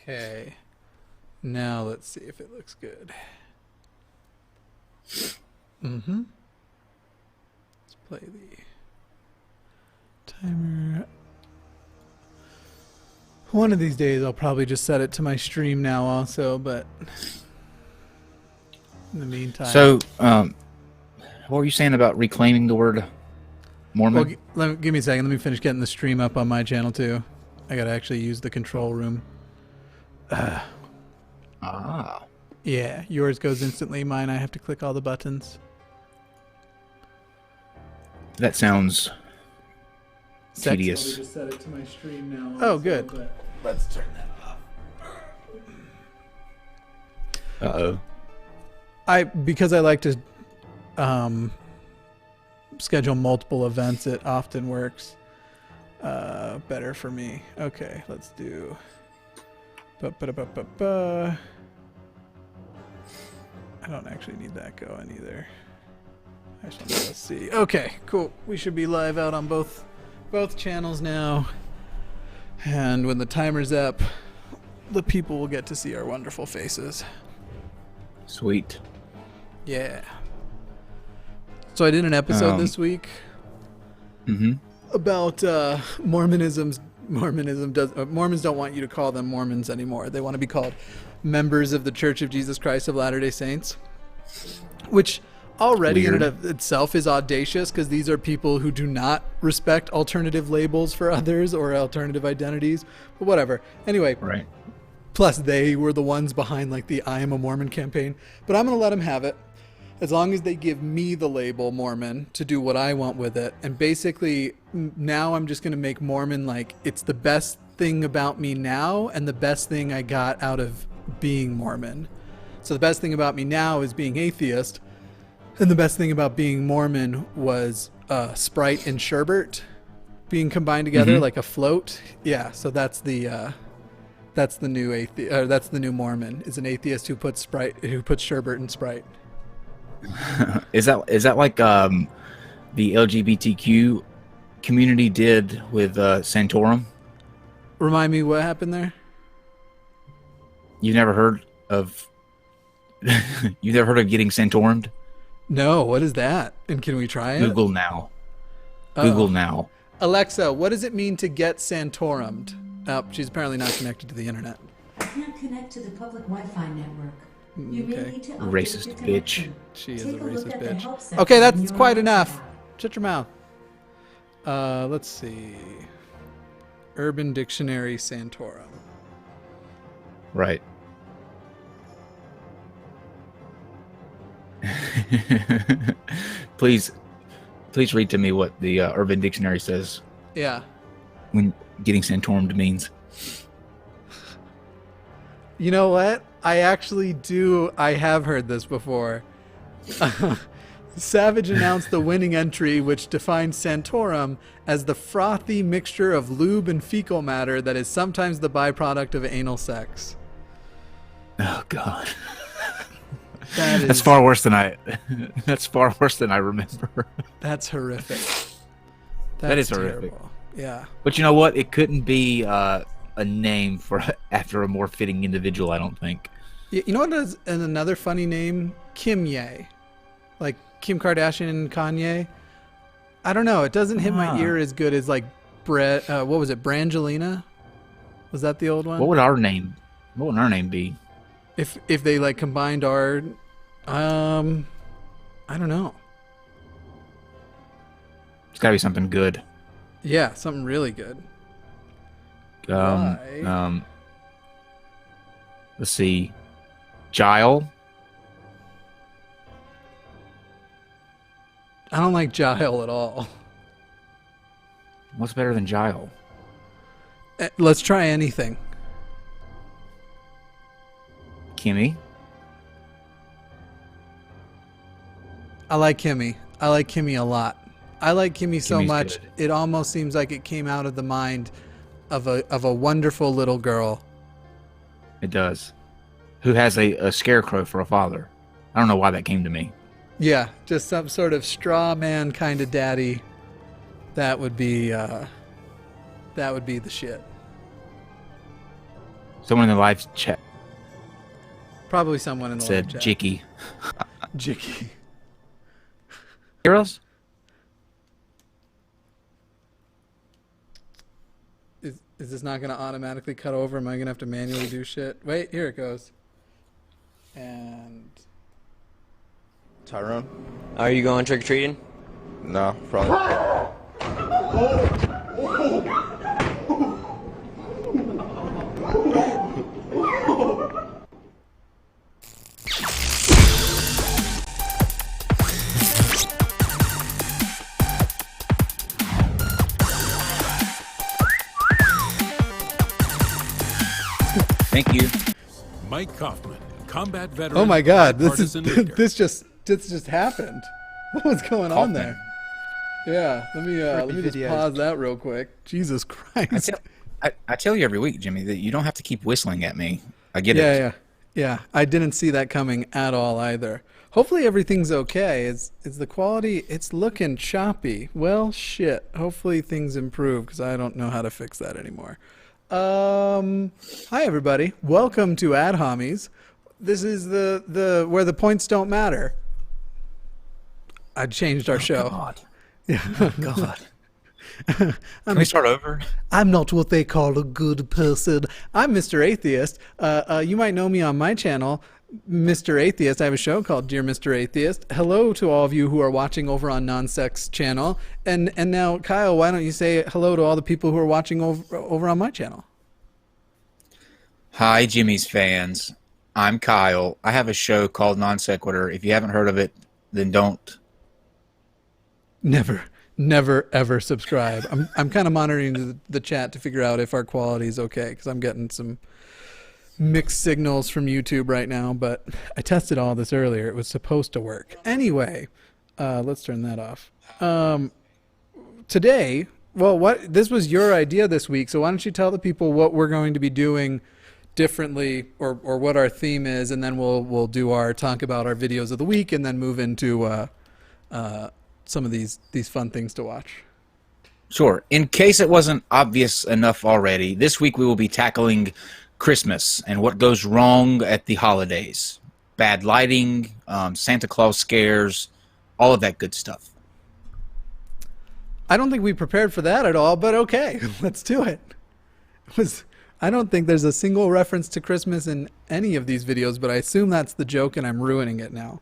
Okay. Now let's see if it looks good. Mm-hmm. Let's play the timer. One of these days I'll probably just set it to my stream now also, but in the meantime. So, what were you saying about reclaiming the word Mormon? Well, give me a second. Let me finish getting the stream up on my channel too. I gotta actually use the control room. Yeah, yours goes instantly. Mine, I have to click all the buttons. That sounds tedious. Let me just set it to my stream now. Oh, good. But let's turn that off. Because I like to schedule multiple events, it often works better for me. Okay, let's do. I don't actually need that going either. Actually, let's see. Okay, cool. We should be live out on both channels now. And when the timer's up, the people will get to see our wonderful faces. Sweet. Yeah. So I did an episode this week about Mormonism. Mormons don't want you to call them Mormons anymore. They want to be called members of the Church of Jesus Christ of Latter-day Saints, which already in and of itself is audacious because these are people who do not respect alternative labels for others or alternative identities, but whatever. Anyway, right. Plus they were the ones behind like the I Am a Mormon campaign, but I'm going to let them have it as long as they give me the label Mormon to do what I want with it. And basically now I'm just going to make Mormon like it's the best thing about me now and the best thing I got out of being Mormon. So the best thing about me now is being atheist, and the best thing about being Mormon was Sprite and sherbet being combined together like a float. Yeah, so that's the new that's the new Mormon, is an atheist who puts sherbet in Sprite. Is that like the LGBTQ community did with Santorum? Remind me what happened there? You never heard of getting Santorumed? No, what is that? And can we try it? Google now. Oh. Google now. Alexa, what does it mean to get Santorumed? Oh, she's apparently not connected to the internet. I can't connect to the public Wi-Fi network. You may need to update Racist your bitch. connection. She is Take a look racist at the bitch. help section Okay, in that's your quite Alexa enough. app. Shut your mouth. Let's see. Urban Dictionary Santorum. Right. Please read to me what the Urban Dictionary says Yeah. when getting Santorumed means. You know what? I have heard this before. Savage announced the winning entry, which defines Santorum as the frothy mixture of lube and fecal matter that is sometimes the byproduct of anal sex. Oh God. That's far worse than I remember. That's horrific. That is terrible. horrific. Yeah. But you know what? It couldn't be a name for after a more fitting individual, I don't think. You know what is another funny name? Kim Ye. Like Kim Kardashian and Kanye. I don't know. It doesn't hit my ear as good as like what was it? Brangelina? Was that the old one? What would our name be? If they like combined our I don't know. It's gotta be something good. Yeah, something really good. Let's see. Gile. I don't like Jile at all. What's better than Gile? Let's try anything. Kimmy. I like Kimmy. I like Kimmy a lot. I like Kimmy so Kimmy's much, good. it almost seems like it came out of the mind of a wonderful little girl. It does. Who has a scarecrow for a father. I don't know why that came to me. Yeah, just some sort of straw man kind of daddy. That would be the shit. Someone in the live chat Probably someone in the said live chat. Jicky. Jicky. Heroes? Is this not going to automatically cut over? Am I going to have to manually do shit? Wait, here it goes. And Tyrone? Are you going trick-or-treating? No, probably. Thank you. Mike Kaufman, combat veteran. oh my God, this bipartisan leader. this just happened. What was going on there? Yeah, let me just pause that real quick. Jesus Christ. I tell you every week, Jimmy, that you don't have to keep whistling at me. I get it. Yeah. I didn't see that coming at all either. Hopefully everything's okay. Is the quality? It's looking choppy. Well, shit. Hopefully things improve because I don't know how to fix that anymore. Hi everybody. Welcome to Ad Homies. This is the where the points don't matter. I changed our show. God. Yeah. Oh, God. Can we start over? I'm not what they call a good person. I'm Mr. Atheist. You might know me on my channel, Mr. Atheist. I have a show called Dear Mr. Atheist. Hello to all of you who are watching over on NonSequitur channel. And now, Kyle, why don't you say hello to all the people who are watching over on my channel? Hi, Jimmy's fans. I'm Kyle. I have a show called NonSequitur. If you haven't heard of it, then don't. Never ever subscribe. I'm kind of monitoring the chat to figure out if our quality is okay because I'm getting some mixed signals from YouTube right now, but I tested all this earlier. It was supposed to work. Anyway, let's turn that off. Today, this was your idea this week, so why don't you tell the people what we're going to be doing differently or what our theme is, and then we'll do our talk about our videos of the week and then move into some of these fun things to watch. Sure. In case it wasn't obvious enough already, this week we will be tackling Christmas and what goes wrong at the holidays. Bad lighting, Santa Claus scares, all of that good stuff. I don't think we prepared for that at all, but okay, let's do it. I don't think there's a single reference to Christmas in any of these videos, but I assume that's the joke and I'm ruining it now.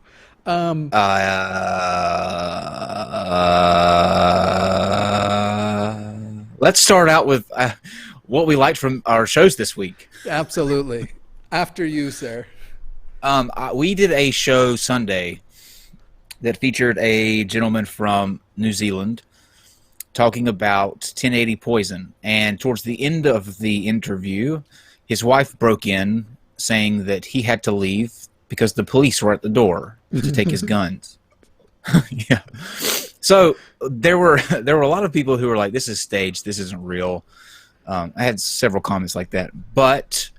Let's start out with what we liked from our shows this week. Absolutely. After you, sir. We did a show Sunday that featured a gentleman from New Zealand talking about 1080 poison. And towards the end of the interview, his wife broke in saying that he had to leave because the police were at the door to take his guns. Yeah. So there were a lot of people who were like, this is staged, this isn't real. I had several comments like that. But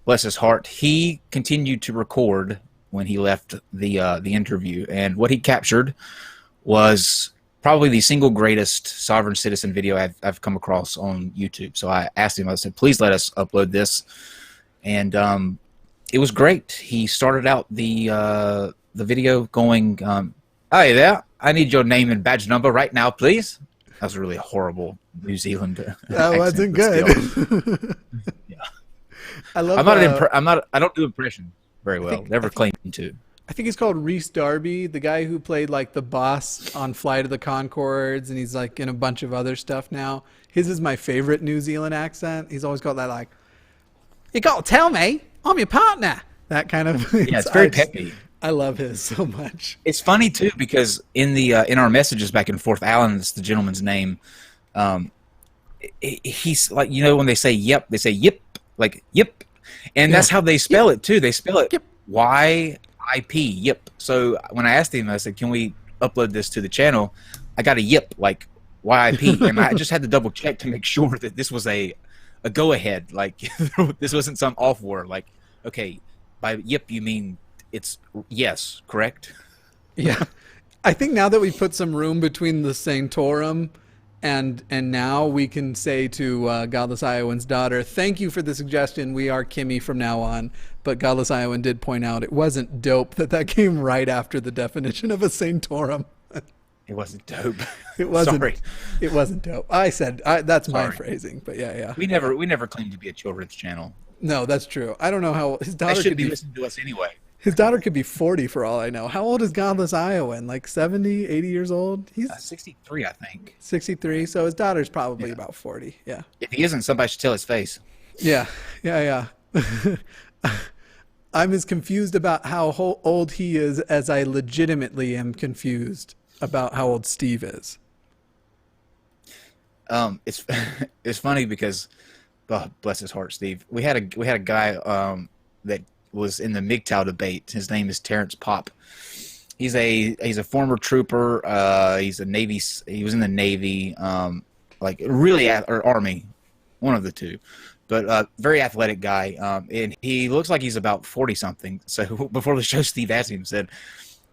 bless his heart, he continued to record when he left the interview. And what he captured was probably the single greatest sovereign citizen video I've come across on YouTube. So I asked him, I said, please let us upload this. And it was great. He started out the video going, "Hey there, I need your name and badge number right now, please." That was a really horrible New Zealand That wasn't good. Yeah. I love. I don't do impression very well. Never claimed to. I think he's called Rhys Darby, the guy who played like the boss on Flight of the Conchords, and he's like in a bunch of other stuff now. His is my favorite New Zealand accent. He's always got that like, "You got to tell me, I'm your partner." That kind of. Yeah, it's very peppy. I love his so much. It's funny too because in the in our messages back and forth, Alan is the gentleman's name. He's like, you know, when they say "yep," they say "yip," like "yip," and that's how they spell it too. They spell it Y-I-P, yip. So when I asked him, I said, "Can we upload this to the channel?" I got a yip like Y-I-P, and I just had to double check to make sure that this was a go ahead. Like this wasn't some off word. Like, okay, by yip you mean it's yes, correct? Yeah. I think now that we put some room between the Sanctorum And now we can say to Godless Iowan's daughter, thank you for the suggestion. We are Kimmy from now on. But Godless Iowan did point out it wasn't dope that came right after the definition of a sanctorum. It wasn't dope. It wasn't. Sorry. It wasn't dope. I said that's my Sorry. phrasing. But yeah. We never claimed to be a children's channel. No, that's true. I don't know how his daughter They should could be listening to us anyway. His daughter could be 40 for all I know. How old is Godless Iowan? Like 70, 80 years old? He's 63, I think. 63. So his daughter's probably about 40. Yeah. If he isn't, somebody should tell his face. Yeah. I'm as confused about how old he is as I legitimately am confused about how old Steve is. It's funny because, oh, bless his heart, Steve. We had a guy that was in the MGTOW debate. His name is Terrence Popp. He's a former trooper. He's a Navy. He was in the Navy, like really or Army, one of the two. But very athletic guy, and he looks like he's about 40 something. So before the show, Steve asked him, said,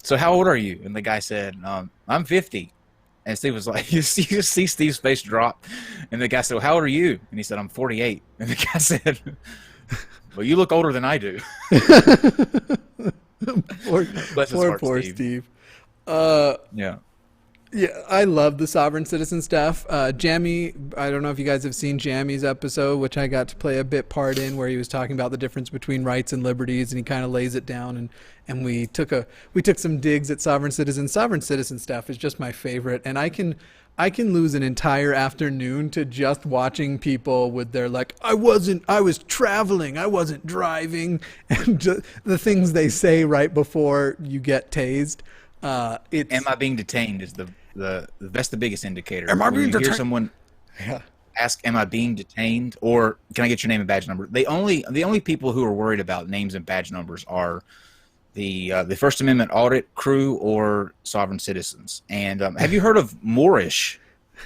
"So how old are you?" And the guy said, "I'm 50." And Steve was like, you see Steve's face drop, and the guy said, well, "How old are you?" And he said, "I'm 48." And the guy said, "Well, you look older than I do." Poor Steve. Yeah. Yeah, I love the sovereign citizen stuff. Jamie, I don't know if you guys have seen Jamie's episode, which I got to play a bit part in, where he was talking about the difference between rights and liberties, and he kind of lays it down. And we took some digs at sovereign citizen. Sovereign citizen stuff is just my favorite, and I can lose an entire afternoon to just watching people with their like, I was traveling, I wasn't driving, and just the things they say right before you get tased. Am I being detained is that's the biggest indicator. Am I being detained? Hear someone ask, "Am I being detained?" or "Can I get your name and badge number?" The only people who are worried about names and badge numbers are the First Amendment audit crew or sovereign citizens. And have you heard of Moorish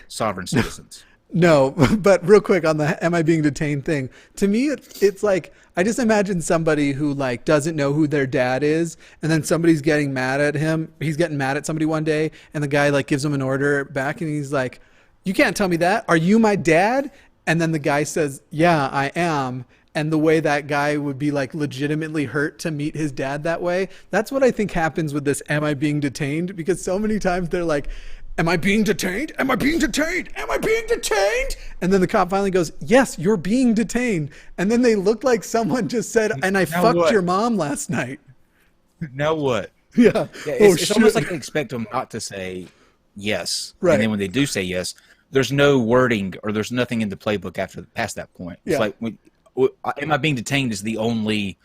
sovereign citizens? No, but real quick on the "am I being detained" thing. To me, it's like I just imagine somebody who like doesn't know who their dad is, and then somebody's getting mad at him. He's getting mad at somebody one day, and the guy like gives him an order back, and he's like, "You can't tell me that. Are you my dad?" And then the guy says, "Yeah, I am." And the way that guy would be like legitimately hurt to meet his dad that way. That's what I think happens with this "am I being detained?" Because so many times they're like, "Am I being detained? Am I being detained? Am I being detained?" And then the cop finally goes, "Yes, you're being detained." And then they look like someone just said, "And I fucked your mom last night." Now what? Yeah. It's almost like they expect them not to say yes. Right. And then when they do say yes, there's no wording or there's nothing in the playbook past that point. It's like, "Am I being detained?" is the only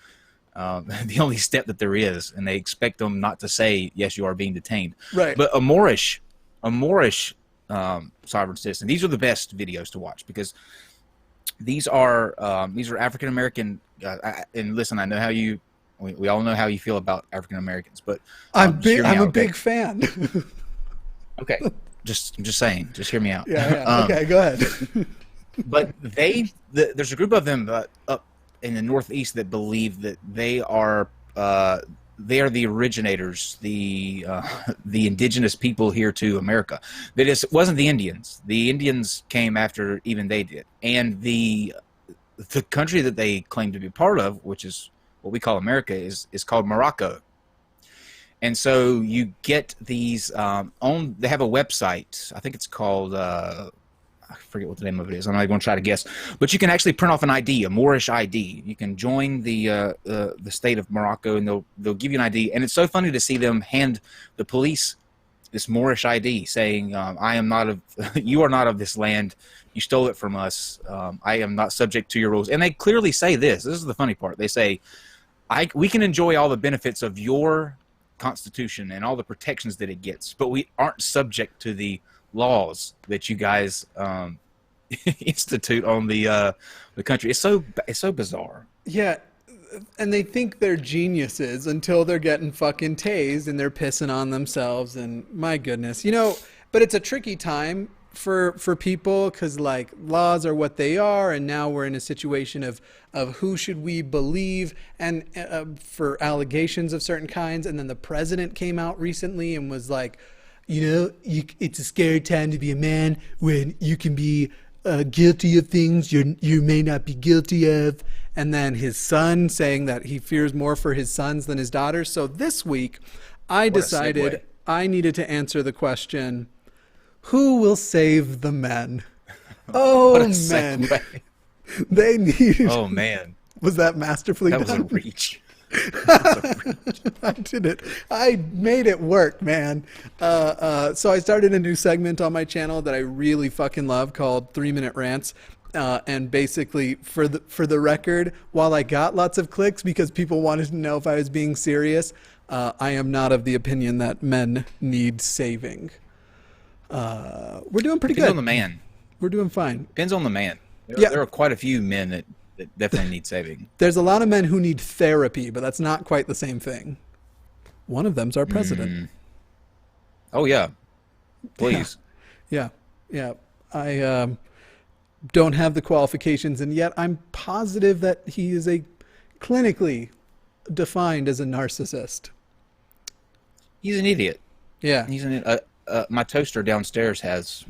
step that there is, and they expect them not to say yes, you are being detained. Right. But a Moorish sovereign citizen. These are the best videos to watch because these are African American. And listen, I know we all know how you feel about African Americans, but I'm a big fan. Okay, I'm just saying. Just hear me out. Yeah. Okay, go ahead. But there's a group of them up in the Northeast that believe that they are the originators, the indigenous people here to America. That it wasn't the Indians. The Indians came after even they did. And the country that they claim to be part of, which is what we call America, is called Morocco. And so you get these they have a website. I think it's called I forget what the name of it is. I'm not going to try to guess, but you can actually print off an ID, a Moorish ID. You can join the state of Morocco, and they'll give you an ID. And it's so funny to see them hand the police this Moorish ID, saying, "I am not of, you are not of this land. You stole it from us. I am not subject to your rules." And they clearly say this. This is the funny part. They say, we can enjoy all the benefits of your Constitution and all the protections that it gets, but we aren't subject to the laws that you guys institute on the country. It's so bizarre. Yeah, and they think they're geniuses until they're getting fucking tased and they're pissing on themselves. And my goodness, but it's a tricky time for people because like laws are what they are, and now we're in a situation of who should we believe, and for allegations of certain kinds. And then the president came out recently and was like, it's a scary time to be a man when you can be guilty of things you may not be guilty of. And then his son saying that he fears more for his sons than his daughters. So this week, I decided I needed to answer the question, who will save the men? Oh, men. They needed... Oh, man. Was that masterfully done? That was a reach. I did it. I made it work, man. So I started a new segment on my channel that I really fucking love called 3-Minute Rants. And basically, for the record, while I got lots of clicks because people wanted to know if I was being serious, I am not of the opinion that men need saving. We're doing pretty good. Depends on the man. We're doing fine. Depends on the man. There are quite a few men that definitely need saving. There's a lot of men who need therapy, but that's not quite the same thing. One of them's our president. Oh, yeah. Please. Yeah. I don't have the qualifications, and yet I'm positive that he is a clinically defined as a narcissist. He's an idiot. Yeah. He's my toaster downstairs has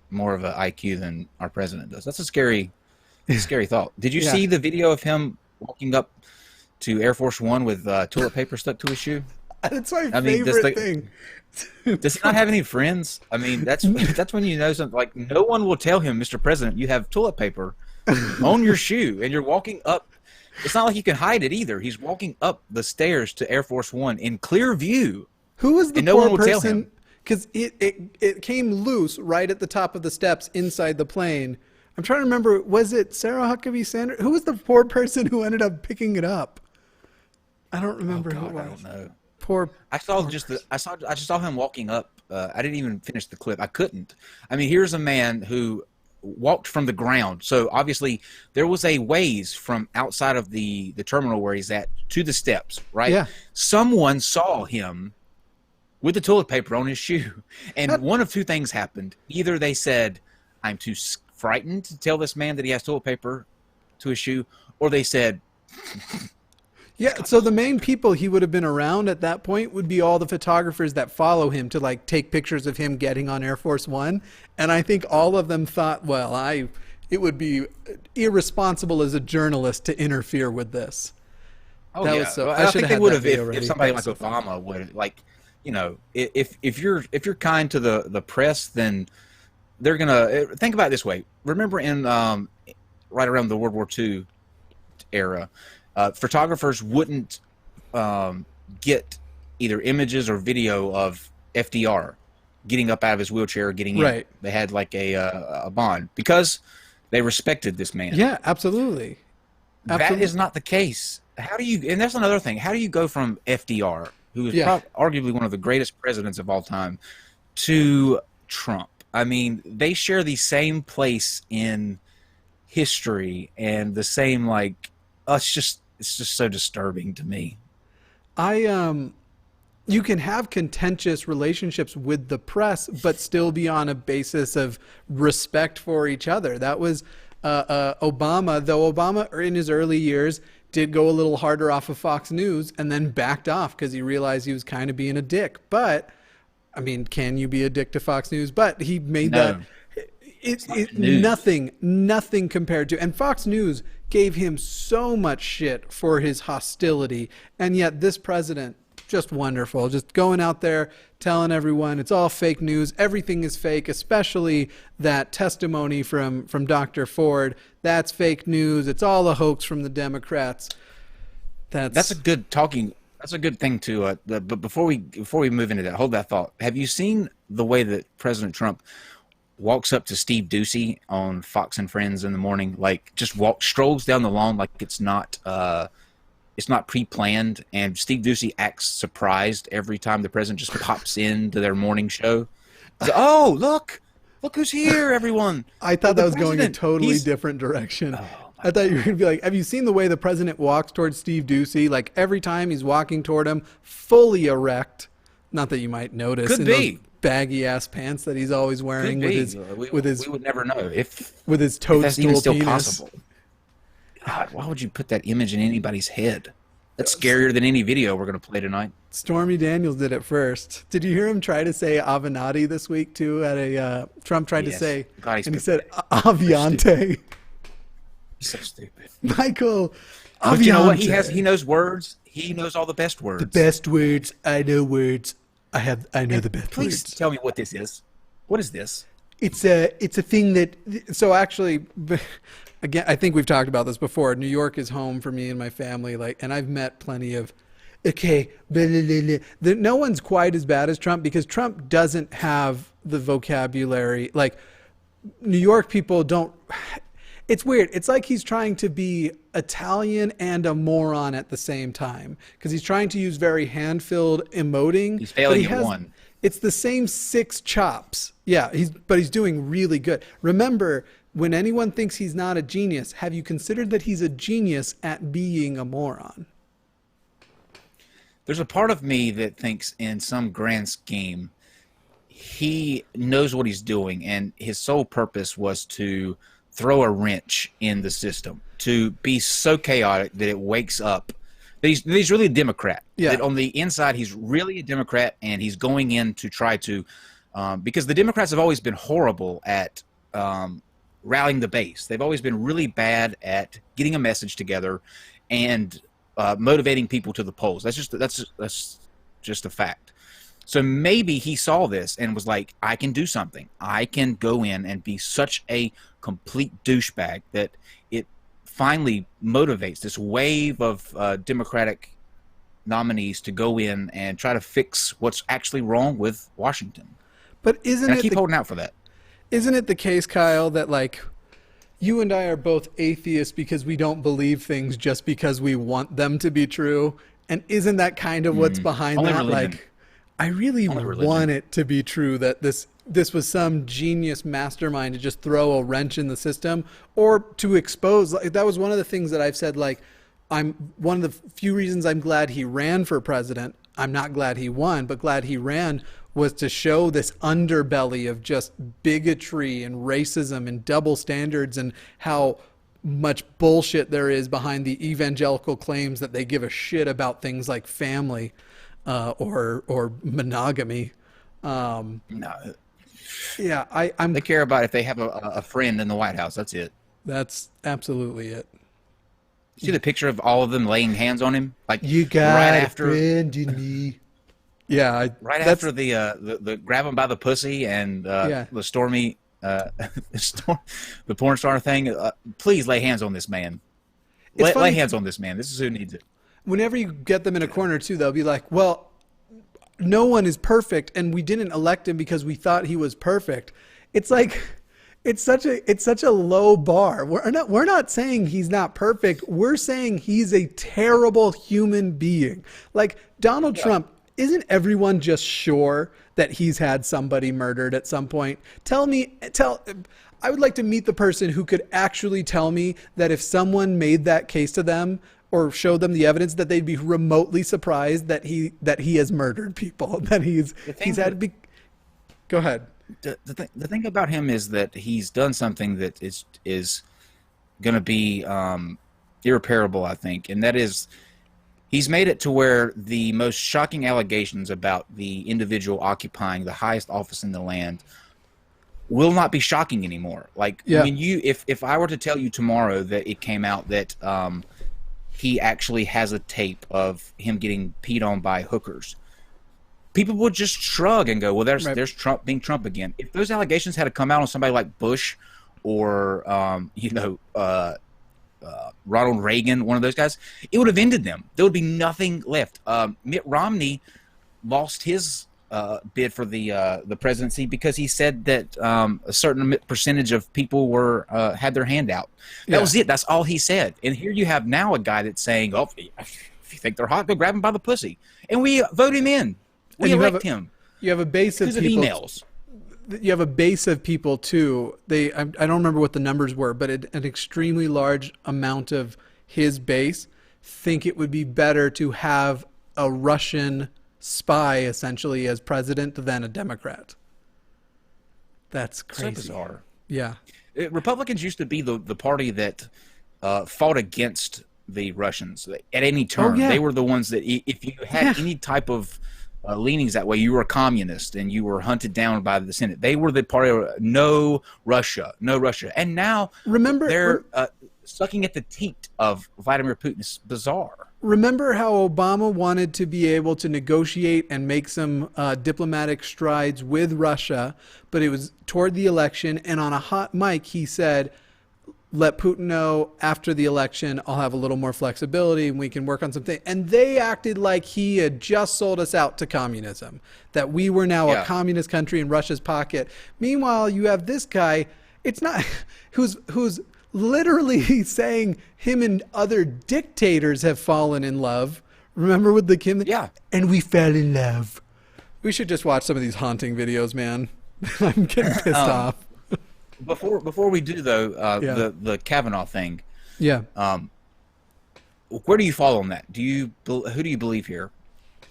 more of an IQ than our president does. That's a scary thought. Did you see the video of him walking up to Air Force One with toilet paper stuck to his shoe? That's my favorite thing. Does he not have any friends? I mean, that's when you know something. Like, no one will tell him, Mr. President, you have toilet paper on your shoe, and you're walking up. It's not like you can hide it either. He's walking up the stairs to Air Force One in clear view. Who was the and no poor one will person? tell him. Because it came loose right at the top of the steps inside the plane. I'm trying to remember, was it Sarah Huckabee Sanders? Who was the poor person who ended up picking it up? I don't remember who it was. I don't know. I just saw him walking up. I didn't even finish the clip. I couldn't. I mean, here's a man who walked from the ground. So obviously there was a ways from outside of the terminal where he's at to the steps, right? Yeah. Someone saw him with the toilet paper on his shoe. And one of two things happened. Either they said, I'm too frightened to tell this man that he has toilet paper to his shoe, or they said... Yeah, so the main people he would have been around at that point would be all the photographers that follow him to like take pictures of him getting on Air Force One. And I think all of them thought, well, it would be irresponsible as a journalist to interfere with this. Oh, yeah. I think they would have if somebody like Obama would, like, you know, if you're kind to the press, then they're gonna think about it this way. Remember in right around the World War II era, photographers wouldn't get either images or video of FDR getting up out of his wheelchair or getting in. They had like a bond because they respected this man. Yeah, absolutely. That is not the case. How do you? And that's another thing. How do you go from FDR, who is arguably one of the greatest presidents of all time, to Trump? I mean, they share the same place in history and the same like. It's just so disturbing to me. You can have contentious relationships with the press, but still be on a basis of respect for each other. That was Obama, though Obama in his early years did go a little harder off of Fox News and then backed off because he realized he was kind of being a dick. But, I mean, can you be a dick to Fox News? But he made that... Nothing compared to, and Fox News gave him so much shit for his hostility, and yet this president, just wonderful, just going out there telling everyone it's all fake news, everything is fake, especially that testimony from Dr. Ford. That's fake news. It's all a hoax from the Democrats. That's a good talking. That's a good thing too. But before we move into that, hold that thought. Have you seen the way that President Trump walks up to Steve Ducey on Fox and Friends in the morning, like just strolls down the lawn like it's not pre-planned, and Steve Ducey acts surprised every time the president just pops into their morning show. Like, oh, look who's here, everyone. I thought that was going a totally different direction. I thought you were going to be like, have you seen the way the president walks towards Steve Ducey? Like every time he's walking toward him, fully erect. Not that you might notice. Could be. Baggy ass pants that he's always wearing with his we would never know if with his toadstool that's even still penis. possible. God, why would you put that image in anybody's head? That's scarier than any video we're going to play tonight. Stormy Daniels did it first. Did you hear him try to say Avenatti this week too? At a Trump tried to say, God, and he said Aviante. He's so stupid. Michael, But you know what? He knows words. He knows all the best words. The best words. I know words. I know the best Please words. tell me what this is. What is this? It's a thing that. So actually, again, I think we've talked about this before. New York is home for me and my family. And I've met plenty of. Okay, blah, blah, blah. No one's quite as bad as Trump because Trump doesn't have the vocabulary. Like New York people don't. It's weird. It's like he's trying to be Italian and a moron at the same time because he's trying to use very hand-filled emoting. He's failing at one. It's the same 6 chops. Yeah, he's doing really good. Remember, when anyone thinks he's not a genius, have you considered that he's a genius at being a moron? There's a part of me that thinks in some grand scheme, he knows what he's doing, and his sole purpose was to throw a wrench in the system, to be so chaotic that it wakes up. He's really a Democrat. Yeah. That on the inside, he's really a Democrat, and he's going in to try to, because the Democrats have always been horrible at rallying the base. They've always been really bad at getting a message together and motivating people to the polls. That's just a fact. So maybe he saw this and was like, I can do something. I can go in and be such a complete douchebag that it finally motivates this wave of Democratic nominees to go in and try to fix what's actually wrong with Washington. But I keep holding out for that. Isn't it the case, Kyle, that like you and I are both atheists because we don't believe things just because we want them to be true? And isn't that kind of what's behind Only that? religion. Like, I really want it to be true that this was some genius mastermind to just throw a wrench in the system or to expose. Like, that was one of the things that I've said, like, I'm one of the few reasons I'm glad he ran for president. I'm not glad he won, but glad he ran was to show this underbelly of just bigotry and racism and double standards and how much bullshit there is behind the evangelical claims that they give a shit about things like family or monogamy. No. Yeah, They care about if they have a friend in the White House. That's it. That's absolutely it. See the picture of all of them laying hands on him, like You got right a after, friend in me. Yeah, right after the grab him by the pussy and the Stormy, the porn star thing. Please lay hands on this man. Lay hands on this man. This is who needs it. Whenever you get them in a corner too, they'll be like, well, no one is perfect and we didn't elect him because we thought he was perfect. It's like it's such a low bar. We're not saying he's not perfect. We're saying he's a terrible human being. Like Donald Trump, isn't everyone just sure that he's had somebody murdered at some point? I would like to meet the person who could actually tell me that if someone made that case to them or showed them the evidence that they'd be remotely surprised that he has murdered people, that he's had to be. Go ahead. The thing about him is that he's done something that is going to be irreparable, I think, and that is he's made it to where the most shocking allegations about the individual occupying the highest office in the land will not be shocking anymore. Like when if I were to tell you tomorrow that it came out that he actually has a tape of him getting peed on by hookers, people would just shrug and go, well, there's Trump being Trump again. If those allegations had to come out on somebody like Bush or Ronald Reagan, one of those guys, it would have ended them. There would be nothing left. Mitt Romney lost his bid for the presidency because he said that a certain percentage of people were had their hand out. That was it. That's all he said. And here you have now a guy that's saying, "Oh, if you think they're hot, go grab him by the pussy," and we vote him in. We elect him. You have a base of people. Emails. You have a base of people too. I don't remember what the numbers were, but an extremely large amount of his base think it would be better to have a Russian spy essentially as president than a Democrat. That's crazy. So bizarre. Yeah. Republicans used to be the party that fought against the Russians at any turn. yeah. They were the ones that if you had any type of leanings that way, you were a communist and you were hunted down by the Senate. They were the party of no Russia. And now they're sucking at the teat of Vladimir Putin. It's bizarre. Remember how Obama wanted to be able to negotiate and make some diplomatic strides with Russia, but it was toward the election, and on a hot mic he said, let Putin know after the election I'll have a little more flexibility and we can work on something. And they acted like he had just sold us out to communism, that we were now a communist country in Russia's pocket. Meanwhile, you have this guy, it's not who's literally saying him and other dictators have fallen in love. Remember with the Kim? Yeah. And we fell in love. We should just watch some of these haunting videos, man. I'm getting pissed off. Before we do though, the Kavanaugh thing. Yeah. Where do you fall on that? Who do you believe here?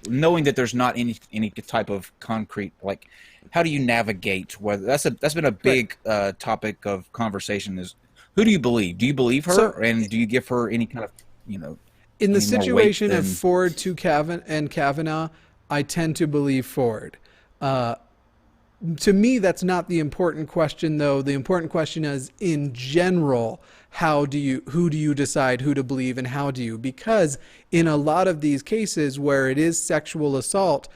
Knowing that there's not any type of concrete, like, how do you navigate whether that's been a big topic of conversation is who do you believe? Do you believe her, and do you give her any kind of, in the situation of Ford to Kavanaugh, I tend to believe Ford. To me, that's not the important question, though. The important question is, in general, who do you decide who to believe, and how do you? Because in a lot of these cases where it is sexual assault,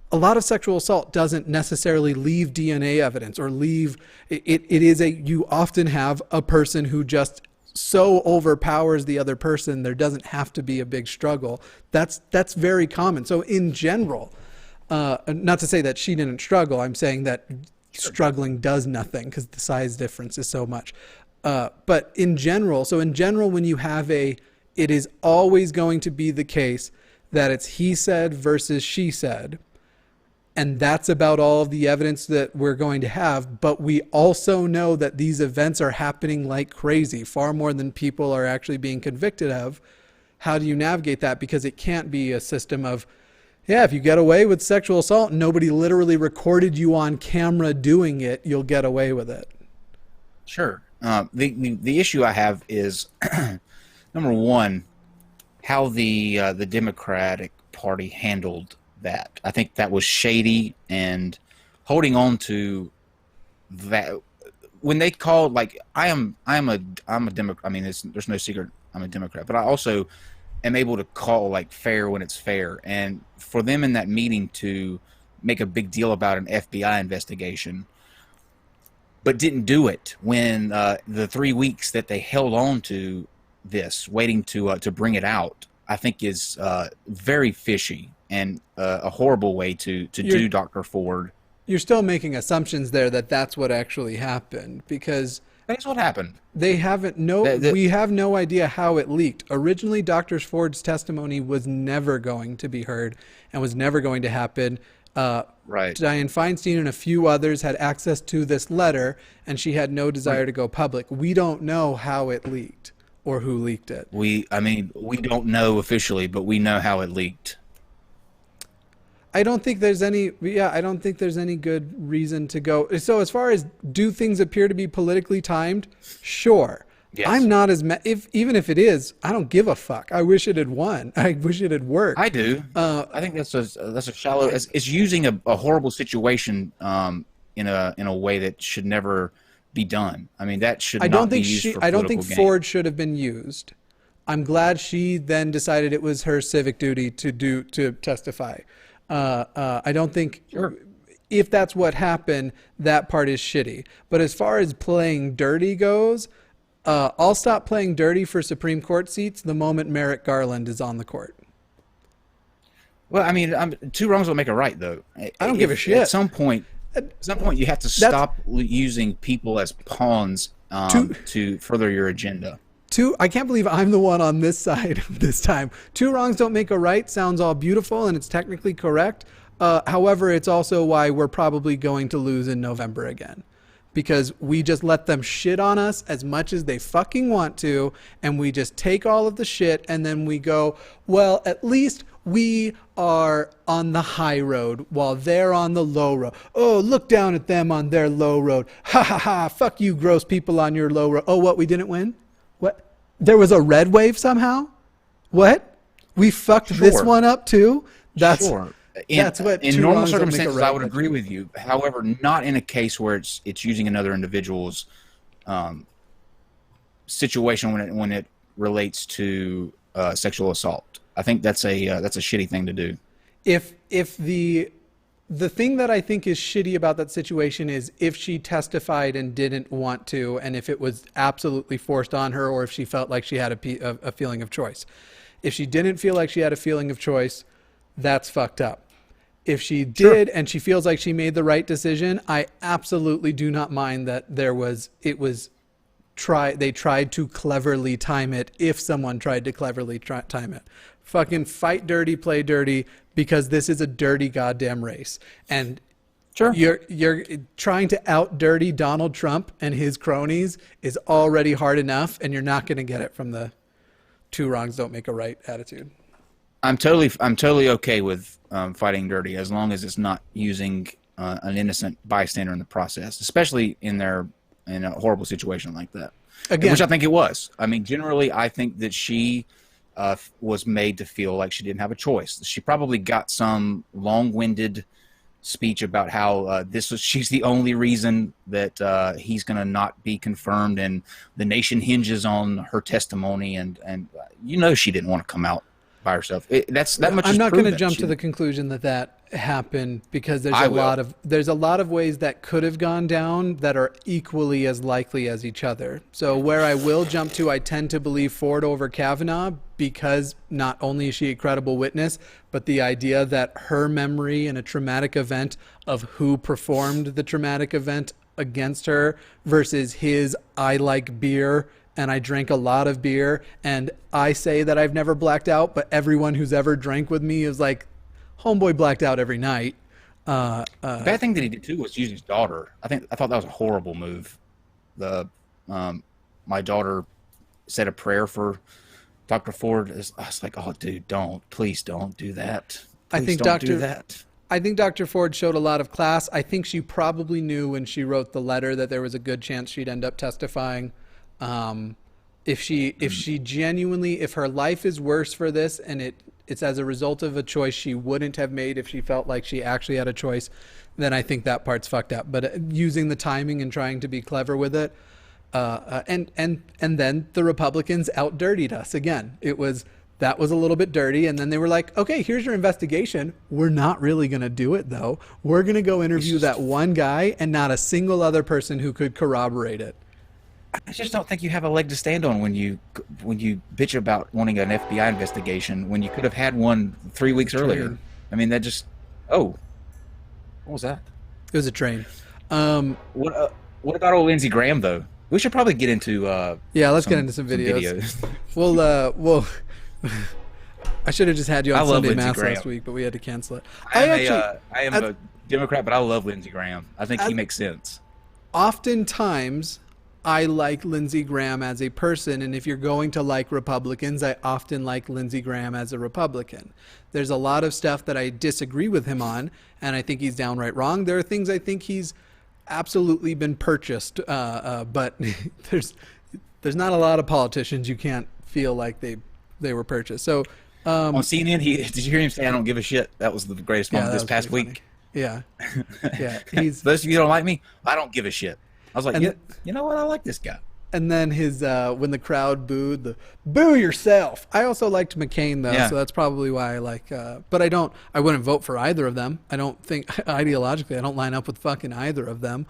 a lot of sexual assault doesn't necessarily leave DNA evidence or leave you often have a person who just so overpowers the other person. There doesn't have to be a big struggle. That's very common. So in general, not to say that she didn't struggle. I'm saying that struggling does nothing because the size difference is so much. But in general, when you have it is always going to be the case that it's he said versus she said. And that's about all of the evidence that we're going to have. But we also know that these events are happening like crazy, far more than people are actually being convicted of. How do you navigate that? Because it can't be a system of, if you get away with sexual assault and nobody literally recorded you on camera doing it, you'll get away with it. Sure. The issue I have is, number one, how the Democratic Party handled that. I think that was shady, and holding on to that when they called, like, I'm a Democrat. I mean, there's no secret I'm a Democrat, but I also am able to call, like, fair when it's fair. And for them in that meeting to make a big deal about an FBI investigation, but didn't do it when the 3 weeks that they held on to this, waiting to bring it out, I think is very fishy and a horrible way to do Dr. Ford. You're still making assumptions there that that's what actually happened, because That's what happened. They haven't. We have no idea how it leaked. Originally, Dr. Ford's testimony was never going to be heard and was never going to happen. Right. Dianne Feinstein and a few others had access to this letter, and she had no desire to go public. We don't know how it leaked or who leaked it. We don't know officially, but we know how it leaked. I don't think there's any good reason to go. So as far as do things appear to be politically timed? Sure. Yes. I'm not as even if it is, I don't give a fuck. I wish it had won. I wish it had worked. I do. I think that's a shallow. It's using a horrible situation in a way that should never be done. I mean, that should not be used for political gain. I don't think Ford should have been used. I'm glad she then decided it was her civic duty to testify. I don't think if that's what happened, that part is shitty. But as far as playing dirty goes, I'll stop playing dirty for Supreme Court seats the moment Merrick Garland is on the court. Well, I mean, two wrongs don't make a right, though. I don't give a shit. At some point, you have to stop using people as pawns to further your agenda. I can't believe I'm the one on this side this time. Two wrongs don't make a right sounds all beautiful, and it's technically correct. However, it's also why we're probably going to lose in November again. Because we just let them shit on us as much as they fucking want to, and we just take all of the shit, and then we go, well, at least we are on the high road while they're on the low road. Oh, look down at them on their low road. Ha ha ha, fuck you gross people on your low road. Oh, what, we didn't win? What? There was a red wave somehow? What? We fucked this one up too? That's sure. That's what in two normal wrongs don't make a circumstances, right. I would agree with you. However, not in a case where it's using another individual's situation when it relates to sexual assault. I think that's a shitty thing to do. If the thing that I think is shitty about that situation is if she testified and didn't want to, and if it was absolutely forced on her, or if she felt like she had a feeling of choice. If she didn't feel like she had a feeling of choice, that's fucked up. If she did, and she feels like she made the right decision, I absolutely do not mind that they tried to cleverly time it if someone tried to cleverly time it. Fucking fight dirty, play dirty, because this is a dirty goddamn race. And you're trying to out dirty Donald Trump and his cronies is already hard enough, and you're not going to get it from the two wrongs don't make a right attitude. I'm totally okay with fighting dirty as long as it's not using an innocent bystander in the process, especially in a horrible situation like that. Again, which I think it was. I mean, generally, I think that she was made to feel like she didn't have a choice. She probably got some long-winded speech about how she's the only reason that he's going to not be confirmed, and the nation hinges on her testimony. And she didn't want to come out by herself. I'm not going to jump to the conclusion that happened, because there's a lot of ways that could have gone down that are equally as likely as each other. So where I will jump to, I tend to believe Ford over Kavanaugh, because not only is she a credible witness, but the idea that her memory in a traumatic event of who performed the traumatic event against her versus his I like beer and I drank a lot of beer, and I say that I've never blacked out, but everyone who's ever drank with me is like, homeboy blacked out every night. The bad thing that he did too was use his daughter. I thought that was a horrible move. My daughter said a prayer for Dr. Ford. I was like, oh, dude, please don't do that. Please do that. I think Dr. Ford showed a lot of class. I think she probably knew when she wrote the letter that there was a good chance she'd end up testifying. If she genuinely, if her life is worse for this, and it's as a result of a choice she wouldn't have made if she felt like she actually had a choice, then I think that part's fucked up. But using the timing and trying to be clever with it, and then the Republicans out-dirtied us again. That was a little bit dirty, and then they were like, okay, here's your investigation. We're not really going to do it, though. We're going to go interview that one guy and not a single other person who could corroborate it. I just don't think you have a leg to stand on when you bitch about wanting an FBI investigation when you could have had one 3 weeks earlier. I mean, what was that? It was a train. What about old Lindsey Graham, though? We should probably get into let's get into some videos. We'll I should have just had you on Sunday Mass last week, but we had to cancel it. I am a Democrat, but I love Lindsey Graham. I think he makes sense. Oftentimes, I like Lindsey Graham as a person, and if you're going to like Republicans, I often like Lindsey Graham as a Republican. There's a lot of stuff that I disagree with him on, and I think he's downright wrong. There are things I think he's absolutely been purchased, but there's not a lot of politicians you can't feel like they were purchased. So on CNN, did you hear him say, "I don't give a shit"? That was the greatest moment this past week. Yeah. Those of you who don't like me, I don't give a shit. I was like, you know what? I like this guy. And then his when the crowd booed, the boo yourself. I also liked McCain though, so that's probably why I like. But I wouldn't vote for either of them. I don't think ideologically I don't line up with fucking either of them.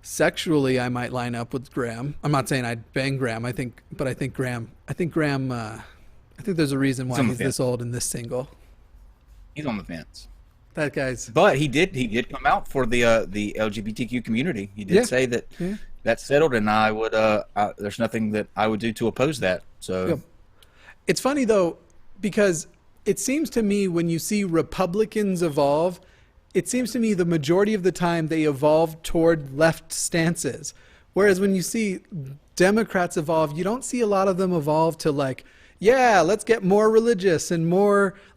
Sexually, I might line up with Graham. I'm not saying I'd bang Graham. I think Graham. I think there's a reason why he's this old and this single. He's on the fence. That guy's. But he did come out for the LGBTQ community. He did say that that's settled, and I would there's nothing that I would do to oppose that. So it's funny though, because it seems to me when you see Republicans evolve, it seems to me the majority of the time they evolve toward left stances, whereas when you see Democrats evolve, you don't see a lot of them evolve to like, yeah, let's get more religious and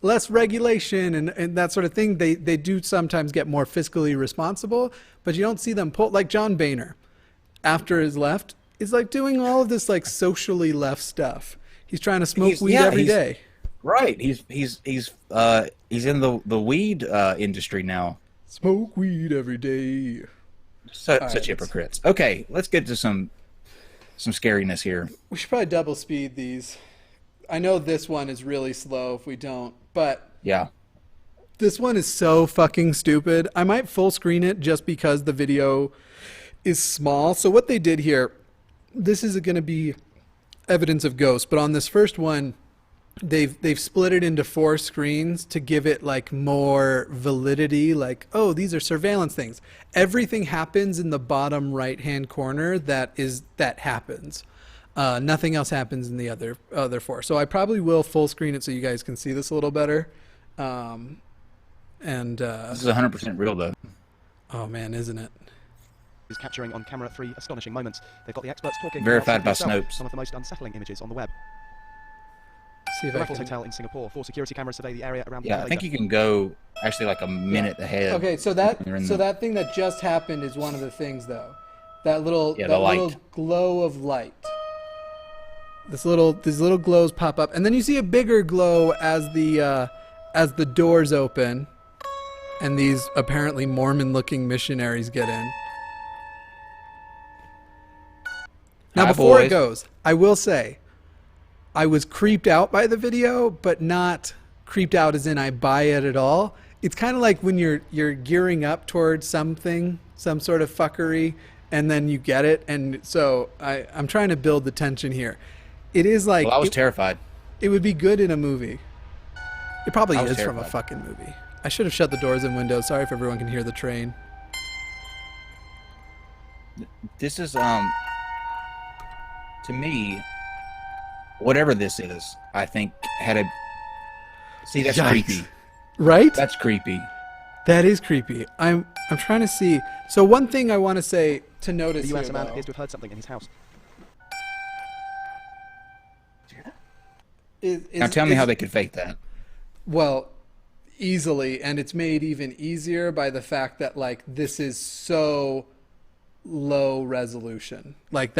less regulation and that sort of thing. They do sometimes get more fiscally responsible, but you don't see them pull, like John Boehner. After his left, is like doing all of this like socially left stuff. He's trying to smoke weed every day. Right. He's in the weed industry now. Smoke weed every day. Such hypocrites. Okay, let's get to some scariness here. We should probably double speed these. I know this one is really slow if we don't, but yeah, this one is so fucking stupid. I might full screen it just because the video is small. So what they did here, this is going to be evidence of ghosts, but on this first one, they've split it into 4 screens to give it like more validity, like, oh, these are surveillance things. Everything happens in the bottom right hand corner that happens. Nothing else happens in the other 4. So I probably will full screen it so you guys can see this a little better. This is 100% real though. Oh man, isn't it? Is capturing on camera 3 astonishing moments. They've got the experts talking. Verified by Snopes. Some of the most unsettling images on the web. See if the I Raffles can... Hotel in Singapore. 4 security cameras survey the area around. Yeah, I think you can go actually like a minute ahead. Okay, so that thing that just happened is one of the things though. That little little glow of light. These little glows pop up, and then you see a bigger glow as the doors open, and these apparently Mormon-looking missionaries get in. Now, before it goes, I will say, I was creeped out by the video, but not creeped out as in I buy it at all. It's kind of like when you're gearing up towards something, some sort of fuckery, and then you get it. And so I'm trying to build the tension here. It is like... Well, I was terrified. It would be good in a movie. It probably is terrified. from a fucking movie. I should have shut the doors and windows. Sorry if everyone can hear the train. This is, to me, whatever this is, I think had a... See, that's Yikes. creepy. Right? That's creepy. That is creepy. I'm trying to see. So one thing I want to say to notice The US here, man though, appears to have heard something in his house. Now tell me how they could fake that. Well, easily, and it's made even easier by the fact that like this is so low resolution. Like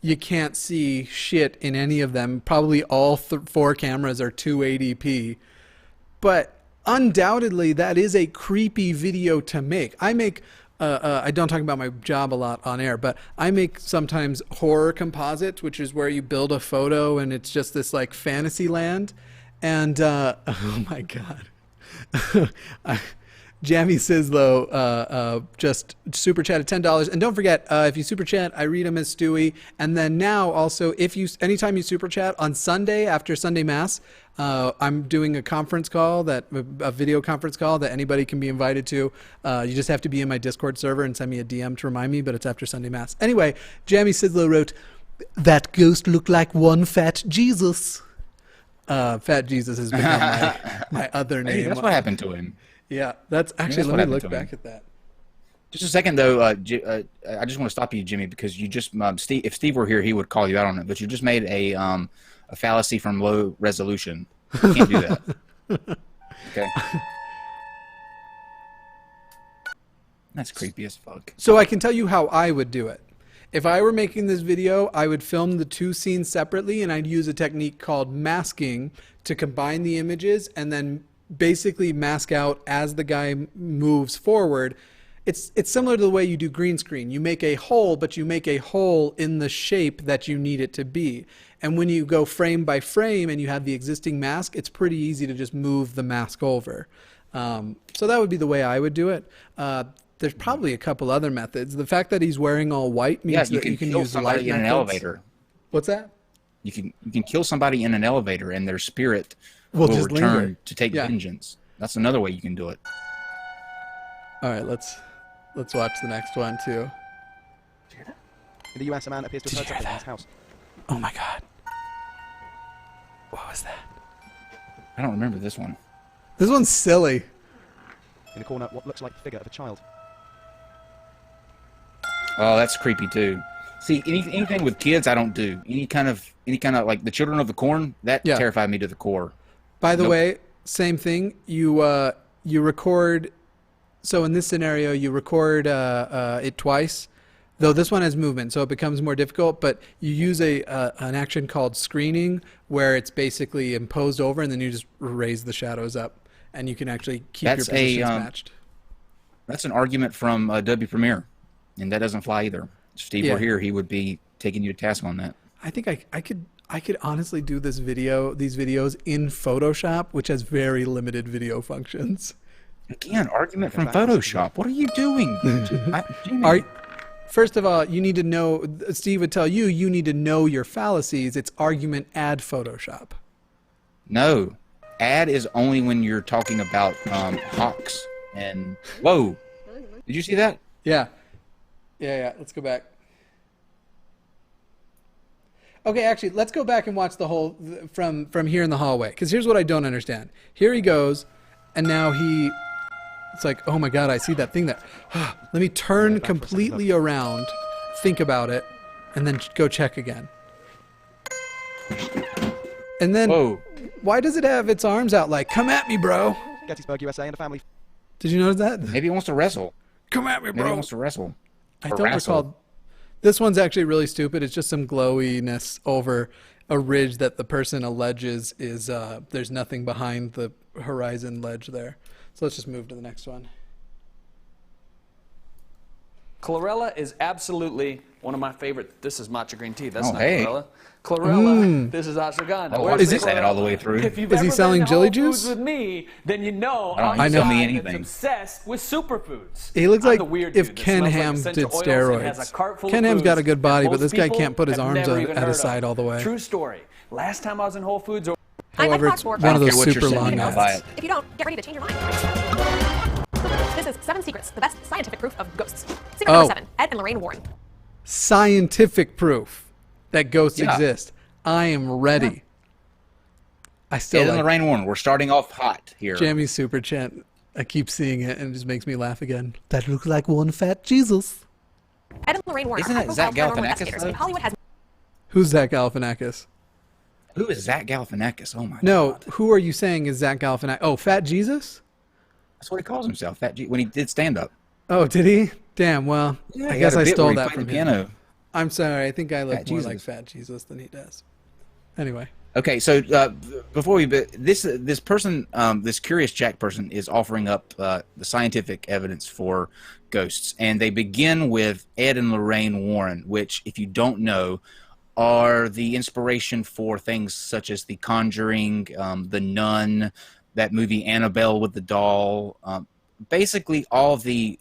you can't see shit in any of them. Probably all 4 cameras are 280p. But undoubtedly that is a creepy video to make. I make I don't talk about my job a lot on air, but I make sometimes horror composites, which is where you build a photo and it's just this like fantasy land. And oh my god, Jamie Sislow just super chatted $10, and don't forget if you super chat, I read them as Stewie. And then now also, anytime you super chat on Sunday after Sunday Mass, I'm doing a conference call, a video conference call that anybody can be invited to. You just have to be in my Discord server and send me a DM to remind me, but it's after Sunday Mass. Anyway, Jamie Sislow wrote, "That ghost looked like one fat Jesus." Fat Jesus has become my other name. Hey, that's what happened to him. Yeah, that's actually, let me look back at that. Just a second, though. I just want to stop you, Jimmy, because you just if Steve were here, he would call you out on it. But you just made a fallacy from low resolution. You can't do that. Okay. That's creepy as fuck. So I can tell you how I would do it. If I were making this video, I would film the 2 scenes separately, and I'd use a technique called masking to combine the images and then basically mask out as the guy moves forward. It's similar to the way you do green screen. You make a hole, but you make a hole in the shape that you need it to be. And when you go frame by frame and you have the existing mask, it's pretty easy to just move the mask over. So that would be the way I would do it. There's probably a couple other methods. The fact that he's wearing all white means that you can kill use somebody light in an methods. elevator. What's that? You can kill somebody in an elevator, and their spirit Will will just return linger. to take Yeah. vengeance. That's another way you can do it. All right, let's watch the next one too. In the US, a man appears to have heard something in his house. Oh my God. What was that? I don't remember this one. This one's silly. In the corner, what looks like the figure of a child. Oh, that's creepy too. See, anything with kids, I don't do. Any kind of like the Children of the Corn, that terrified me to the core. By the Nope. way, same thing. You record. So in this scenario, you record it twice. though this one has movement, so it becomes more difficult. But you use an action called screening, where it's basically imposed over, and then you just raise the shadows up, and you can actually keep your positions matched. That's an argument from W Premiere, and that doesn't fly either. If Steve were here, he would be taking you to task on that. I think I could honestly do these videos in Photoshop, which has very limited video functions. Again, argument from Photoshop. What are you doing? First of all, you need to know, Steve would tell you, you need to know your fallacies. It's argument add Photoshop. No. Add is only when you're talking about hawks and... Whoa. Did you see that? Yeah. Let's go back. Okay, actually, let's go back and watch the whole from here in the hallway. Because here's what I don't understand. Here he goes, and now it's like, oh my God, I see that thing there. Let me turn completely around, think about it, and then go check again. And then, whoa. Why does it have its arms out like, come at me, bro? Gettysburg, USA, and a family. Did you notice that? Maybe he wants to wrestle. Come at me, bro. Maybe he wants to wrestle. I don't recall. This one's actually really stupid. It's just some glowiness over a ridge that the person alleges is there's nothing behind the horizon ledge there. So let's just move to the next one. Chlorella is absolutely one of my favorite. This is matcha green tea. That's not hey. chlorella. Chlorella, this is ashwagandha. Oh, is it all the way through? If you've Is he ever selling been to Jilly Whole Juice? Foods with me, then you know I know me I'm anything. obsessed with superfoods. He looks I'm like the weird if dude that Ken smells like Ham essential did oils and has a steroids. cart full of Ken Ham's got a foods good body, that but this most guy people can't put his have arms never even at his heard side of. all the way. True story. Last time I was in Whole Foods. However, it's one of those super long I'll nuts. buy it. If you don't, get ready to change your mind. This is 7 Secrets, the best scientific proof of ghosts. Secret number 7, Ed and Lorraine Warren. Scientific proof that ghosts exist. I am ready. I still Ed and like Lorraine Warren. We're starting off hot here. Jammy's super chant. I keep seeing it and it just makes me laugh again. That looks like one fat Jesus. Ed and Lorraine Warren Isn't are that Zach paranormal Galifianakis, investigators, though? and Hollywood has Who's Zach Galifianakis? Who is Zach Galifianakis? Oh my No, God. who are you saying is Zach Galifianakis? Oh, Fat Jesus? That's what he calls himself, Fat G, when he did stand-up. Oh, did he? Damn, well, I guess I stole that from him. Piano. I'm sorry, I think I look Fat more Jesus. like Fat Jesus than he does. Anyway. Okay, so before we this person, this Curious Jack person is offering up the scientific evidence for ghosts, and they begin with Ed and Lorraine Warren, which, if you don't know, are the inspiration for things such as The Conjuring, The Nun, that movie Annabelle with the doll, basically all the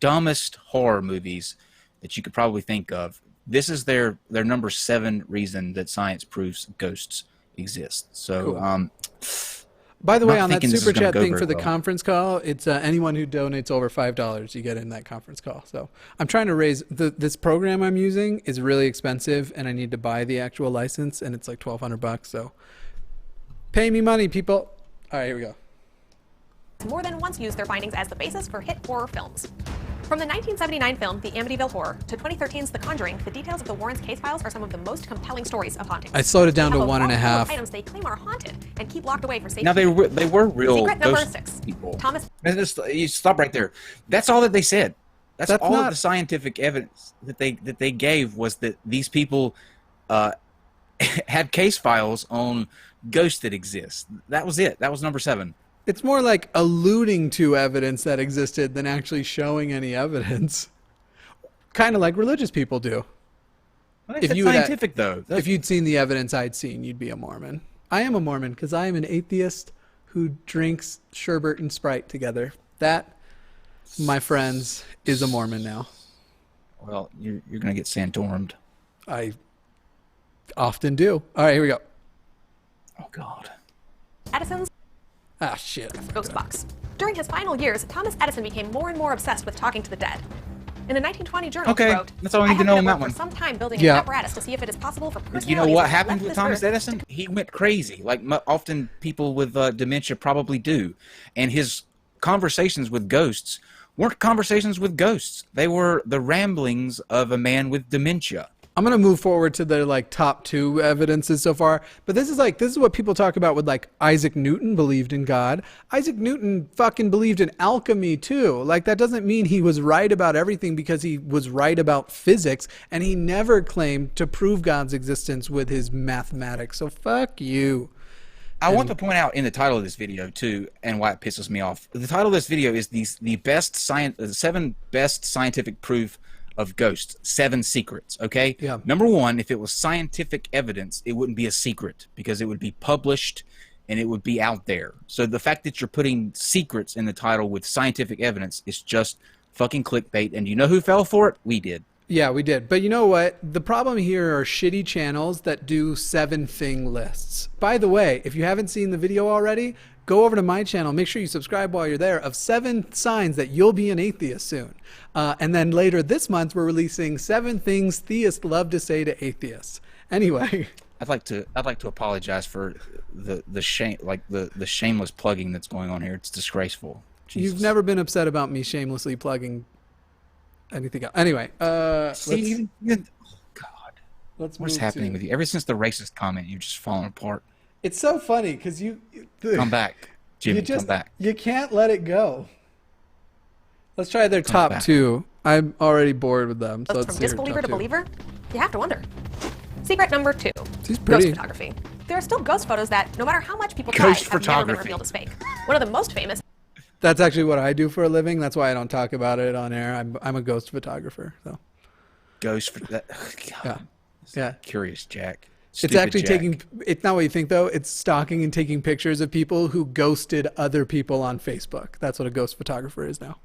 dumbest horror movies that you could probably think of. This is their number 7 reason that science proves ghosts exist. So, cool. By the way, on that thinking this super is gonna chat go thing very for the well. conference call, it's anyone who donates over $5, you get in that conference call. So I'm trying to raise this program I'm using is really expensive, and I need to buy the actual license, and it's like $1,200. So pay me money, people. All right, here we go. more than once used their findings as the basis for hit horror films. From the 1979 film The Amityville Horror to 2013's The Conjuring, the details of the Warrens' case files are some of the most compelling stories of hauntings. I slowed it down to They have a 1.5. vault full of items they claim are haunted and keep locked away for safety. Now they were real Secret number ghost 6. people. Thomas. You stop right there. That's all that they said. That's all not- of the scientific evidence that they gave was that these people had case files on ghosts that exist. That was it. That was number 7. It's more like alluding to evidence that existed than actually showing any evidence. Kind of like religious people do. If you scientific though, If you'd seen the evidence I'd seen, you'd be a Mormon. I am a Mormon because I am an atheist who drinks sherbet and Sprite together. That, my friends, is a Mormon now. well, you're gonna get santormed. I often do. All right, here we go. Oh God. Edison's Ah, shit. I fucked ghost up. box. During his final years, Thomas Edison became more and more obsessed with talking to the dead. In a 1920 journal, Okay, he wrote, that's all I need to have know been on at that work one. for some time building Yeah. an apparatus to see if it is possible for personalities You know what that happened left with this Thomas earth Edison? He went crazy, like often people with dementia probably do. And his conversations with ghosts weren't conversations with ghosts. They were the ramblings of a man with dementia. I'm gonna move forward to the like top 2 evidences so far, but this is what people talk about with like Isaac Newton believed in God. Isaac Newton fucking believed in alchemy too. Like that doesn't mean he was right about everything because he was right about physics, and he never claimed to prove God's existence with his mathematics. So fuck you. I want to point out in the title of this video too, and why it pisses me off. The title of this video is the 7 best scientific proof of ghosts, 7 secrets. Okay. Yeah. Number 1, if it was scientific evidence, it wouldn't be a secret because it would be published and it would be out there. So the fact that you're putting secrets in the title with scientific evidence is just fucking clickbait. And you know who fell for it? We did. Yeah, we did. But you know what? The problem here are shitty channels that do 7-thing lists. By the way, if you haven't seen the video already, go over to my channel. Make sure you subscribe while you're there, of 7 signs that you'll be an atheist soon. And then later this month, we're releasing 7 things theists love to say to atheists. Anyway. I'd like to apologize for the shameless plugging that's going on here. It's disgraceful. Jesus. You've never been upset about me shamelessly plugging anything else. Anyway, God, what's happening with you? Ever since the racist comment, you've just fallen apart. It's so funny because come back, Jimmy. Come back. You can't let it go. Let's try their top 2. I'm already bored with them. So From disbeliever to believer, you have to wonder. Secret number 2: She's pretty. Ghost photography. There are still ghost photos that, no matter how much people try, have never been revealed as fake. One of the most famous. That's actually what I do for a living. That's why I don't talk about it on air. I'm a ghost photographer. So. Ghost for that. Yeah. Curious Jack. It's actually taking. It's not what you think though. It's stalking and taking pictures of people who ghosted other people on Facebook. That's what a ghost photographer is now.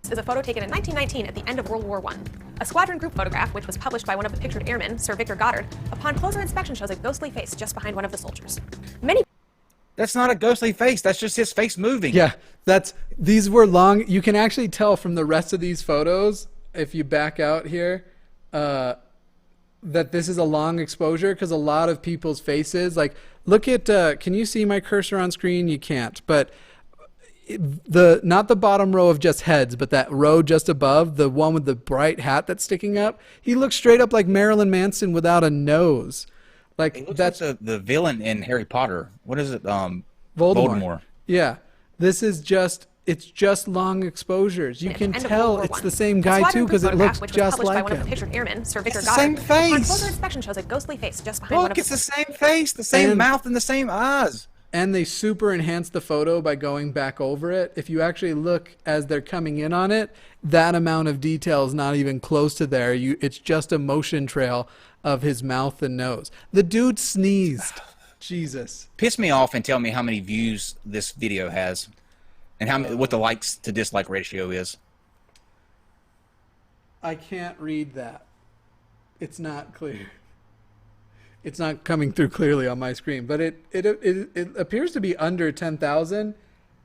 Is a photo taken in 1919 at the end of World War I. A squadron group photograph, which was published by one of the pictured airmen, Sir Victor Goddard, upon closer inspection shows a ghostly face just behind one of the soldiers. That's not a ghostly face. That's just his face moving. Yeah, these were long. You can actually tell from the rest of these photos, if you back out here, that this is a long exposure because a lot of people's faces, like, look at, can you see my cursor on screen? You can't, but not the bottom row of just heads, but that row just above, the one with the bright hat that's sticking up, he looks straight up like Marilyn Manson without a nose. Like that's the villain in Harry Potter. What is it? Voldemort. Yeah, this is it's just long exposures. You can tell it's the same guy too because it looks just like him. Pictured airman, Sir Victor It's the same face. On closer inspection shows a ghostly face just behind one of Look, it's the same face, the same mouth, and the same eyes. And they super enhance the photo by going back over it. If you actually look as they're coming in on it, that amount of detail is not even close to there. It's just a motion trail of his mouth and nose. The dude sneezed. Jesus. Piss me off and tell me how many views this video has and what the likes to dislike ratio is. I can't read that. It's not clear. It's not coming through clearly on my screen, but it appears to be under 10,000,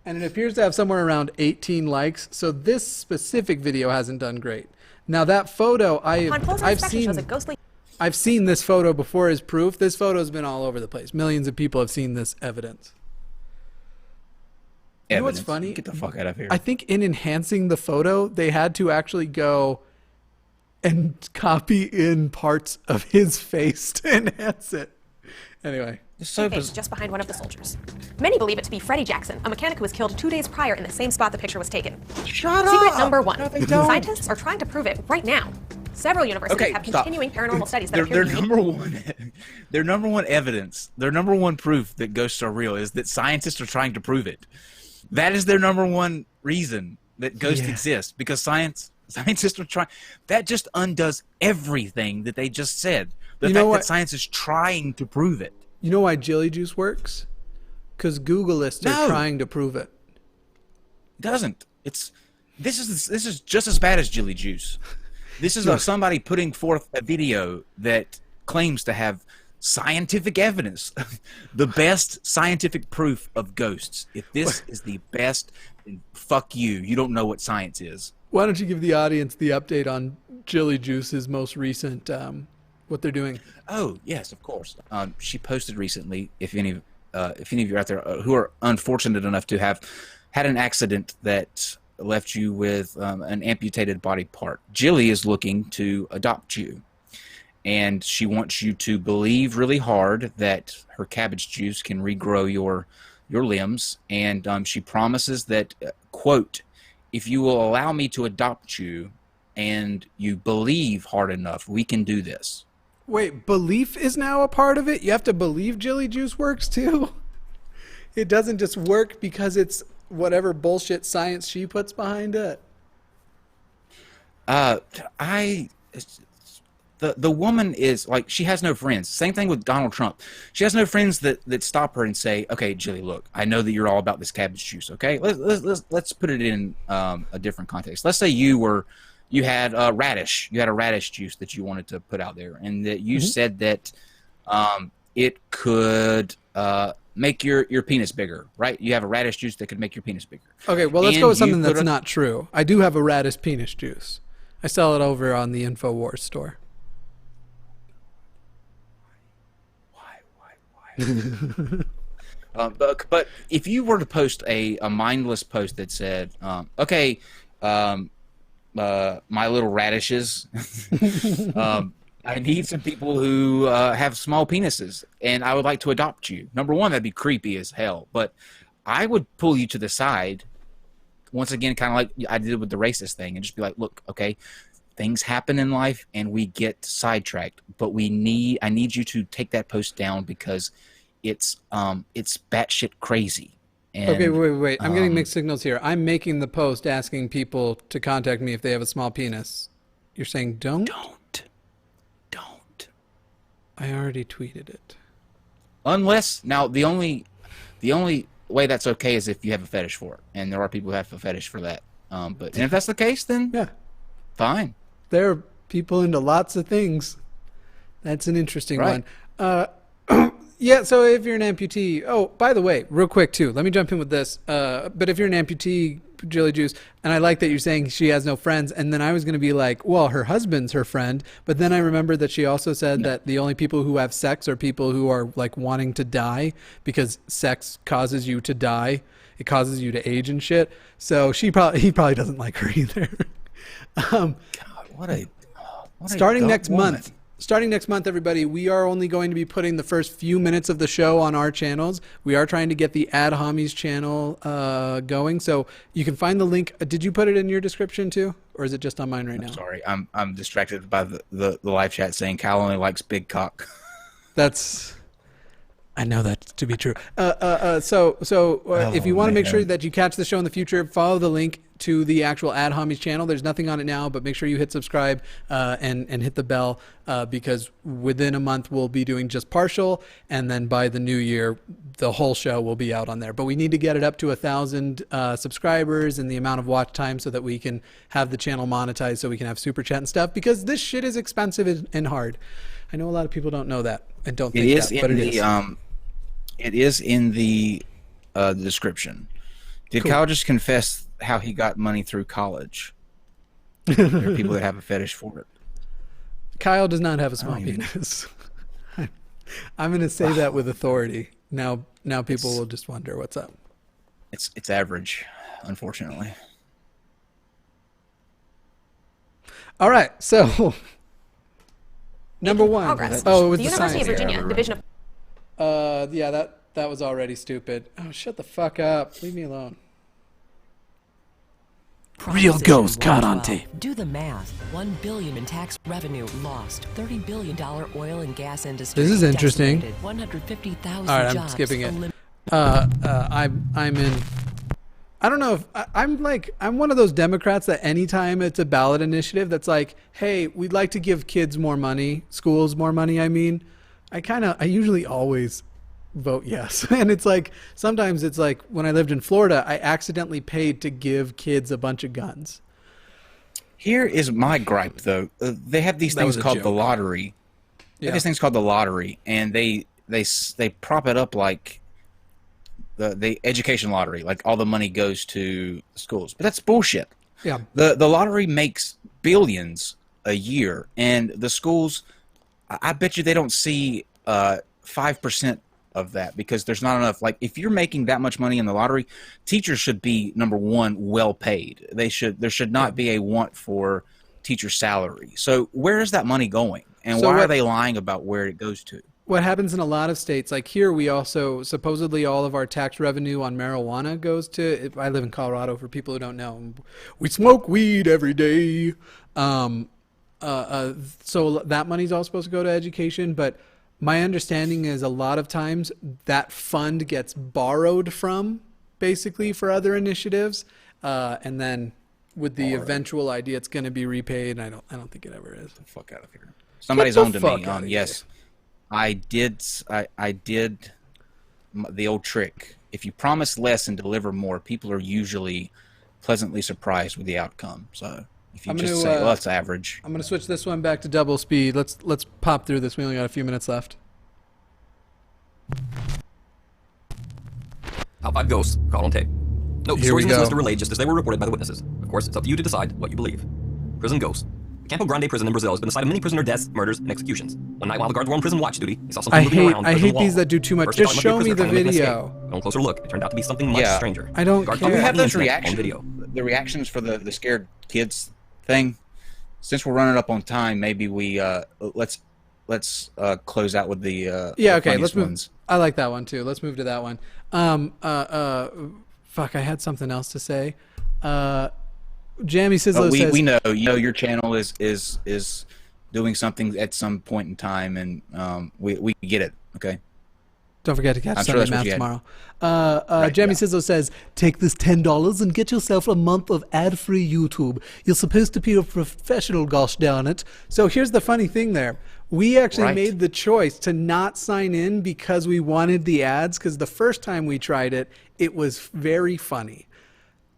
and it appears to have somewhere around 18 likes. So this specific video hasn't done great. Now that photo, I've seen this photo before as proof. This photo has been all over the place. Millions of people have seen this evidence. You know what's funny? Get the fuck out of here. I think in enhancing the photo, they had to actually go and copy in parts of his face to enhance it. Anyway. Just behind one of the soldiers. Many believe it to be Freddie Jackson, a mechanic who was killed 2 days prior in the same spot the picture was taken. Shut up! Secret number 1. No, they don't. Scientists are trying to prove it right now. Several universities have continuing paranormal studies that appear to be their number one evidence, their number one proof that ghosts are real is that scientists are trying to prove it. That is their number one reason that ghosts exist, because scientists are trying. That just undoes everything that they just said. The fact that science is trying to prove it. You know why Jelly Juice works? Because Googleists are trying to prove it. It doesn't. This is just as bad as Jelly Juice. This is somebody putting forth a video that claims to have scientific evidence, the best scientific proof of ghosts. If this is the best, then fuck you. You don't know what science is. Why don't you give the audience the update on Jelly Juice's most recent, what they're doing? Oh, yes, of course. She posted recently, if any of you out there who are unfortunate enough to have had an accident that left you with an amputated body part, Jilly is looking to adopt you. and she wants you to believe really hard that her cabbage juice can regrow your limbs, and she promises that, quote, if you will allow me to adopt you and you believe hard enough, we can do this. Wait, belief is now a part of it? You have to believe Jilly Juice works too? It doesn't just work because it's whatever bullshit science she puts behind it. The woman is like, she has no friends. Same thing with Donald Trump. She has no friends that stop her and say, okay, Jilly, look, I know that you're all about this cabbage juice. Okay, let's put it in a different context. Let's say you had a radish juice that you wanted to put out there, and that you said that it could make your penis bigger, right? You have a radish juice that could make your penis bigger. Okay, well, let's go with something that's not true. I do have a radish penis juice. I sell it over on the InfoWars store. But if you were to post a mindless post that said, okay, my little radishes, I need some people who have small penises, and I would like to adopt you. Number one, that'd be creepy as hell, but I would pull you to the side, once again, kind of like I did with the racist thing, and just be like, look, okay, things happen in life and we get sidetracked, but I need you to take that post down because it's batshit crazy. And, okay, wait. I'm getting mixed signals here. I'm making the post asking people to contact me if they have a small penis. You're saying don't? Don't. I already tweeted it. Unless, now, the only way that's okay is if you have a fetish for it, and there are people who have a fetish for that. But if that's the case, then yeah, fine. There are people into lots of things. That's an interesting one. Yeah, so if you're an amputee, oh, by the way, real quick too, let me jump in with this. But if you're an amputee, Jilly Juice, and I like that you're saying she has no friends, and then I was going to be like, well, her husband's her friend, but then I remembered that she also said that the only people who have sex are people who are like wanting to die, because sex causes you to die. It causes you to age and shit. So he probably doesn't like her either. God, starting next month, everybody, we are only going to be putting the first few minutes of the show on our channels. We are trying to get the Ad Homies channel going, so you can find the link. Did you put it in your description too, or is it just on mine right now? Sorry, I'm distracted by the live chat saying Kyle only likes big cock. I know that to be true. If you want to make sure that you catch the show in the future, follow the link to the actual Ad Homies channel. There's nothing on it now, but make sure you hit subscribe and hit the bell because within a month we'll be doing just partial, and then by the new year the whole show will be out on there. But we need to get it up to 1,000 subscribers and the amount of watch time so that we can have the channel monetized, so we can have super chat and stuff, because this shit is expensive and hard. I know a lot of people don't know that and don't think that, but it is. It is in the description. Did Cool. Kyle just confess how he got money through college? There are people that have a fetish for it. Kyle does not have a small penis. I'm going to say that with authority. Now people will just wonder what's up. It's average, unfortunately. All right, so number one. Progress. Oh, it was The the University of science. Virginia, Division of Yeah, that was already stupid. Oh, shut the fuck up. Leave me alone. Real ghost caught on tape. Do the math. $1 billion in tax revenue lost. $30 billion oil and gas industry. This is interesting. decimated. 150,000 All right, I'm jobs. skipping it. I'm in. I don't know if I'm one of those Democrats that anytime it's a ballot initiative that's like, hey, we'd like to give kids more money, schools more money. I mean, I usually always vote yes. And it's like, sometimes it's like when I lived in Florida, I accidentally paid to give kids a bunch of guns. Here is my gripe, though. They have these things called the lottery. They have these things called the lottery, and they prop it up like the education lottery, like all the money goes to schools. But that's bullshit. Yeah. The lottery makes billions a year, and the schools, I bet you they don't see 5% of that, because there's not enough. Like, if you're making that much money in the lottery, teachers should be, number one, well paid. There should not be a want for teacher salary. So where is that money going? And why are they lying about where it goes to? What happens in a lot of states, like here, we also supposedly all of our tax revenue on marijuana goes to. I live in Colorado. For people who don't know, we smoke weed every day. So that money's all supposed to go to education. But my understanding is a lot of times that fund gets borrowed from, basically, for other initiatives, and then with the eventual idea it's going to be repaid. I don't think it ever is. Get the fuck out of here. Somebody's on to me. Yes. Here. I did the old trick. If you promise less and deliver more, people are usually pleasantly surprised with the outcome. So if you say, well, that's average. I'm going to switch this one back to double speed. Let's pop through this. We only got a few minutes left. Top 5 ghosts caught on tape. Note, the stories in this list are relayed just as they were reported by the witnesses. Of course, it's up to you to decide what you believe. Prison ghosts. Campo Grande prison in Brazil has been the site of many prisoner deaths, murders, and executions. One night while the guards were on prison watch duty, they saw something moving around. I hate these that do too much. First, just show me the video. On closer look, it turned out to be something much stranger. I don't care. Do we have those reactions? The reactions for the scared kids thing. Since we're running up on time, maybe we let's close out with the okay. Let's move. Ones. I like that one too. Let's move to that one. Fuck, I had something else to say. Jammy Sizzler says we know your channel is doing something at some point in time, and we get it. Okay. Don't forget to catch Sunday Math tomorrow. Jamie Sizzler says, take this $10 and get yourself a month of ad-free YouTube. You're supposed to be a professional, gosh darn it. So here's the funny thing there. We actually made the choice to not sign in because we wanted the ads, because the first time we tried it, it was very funny.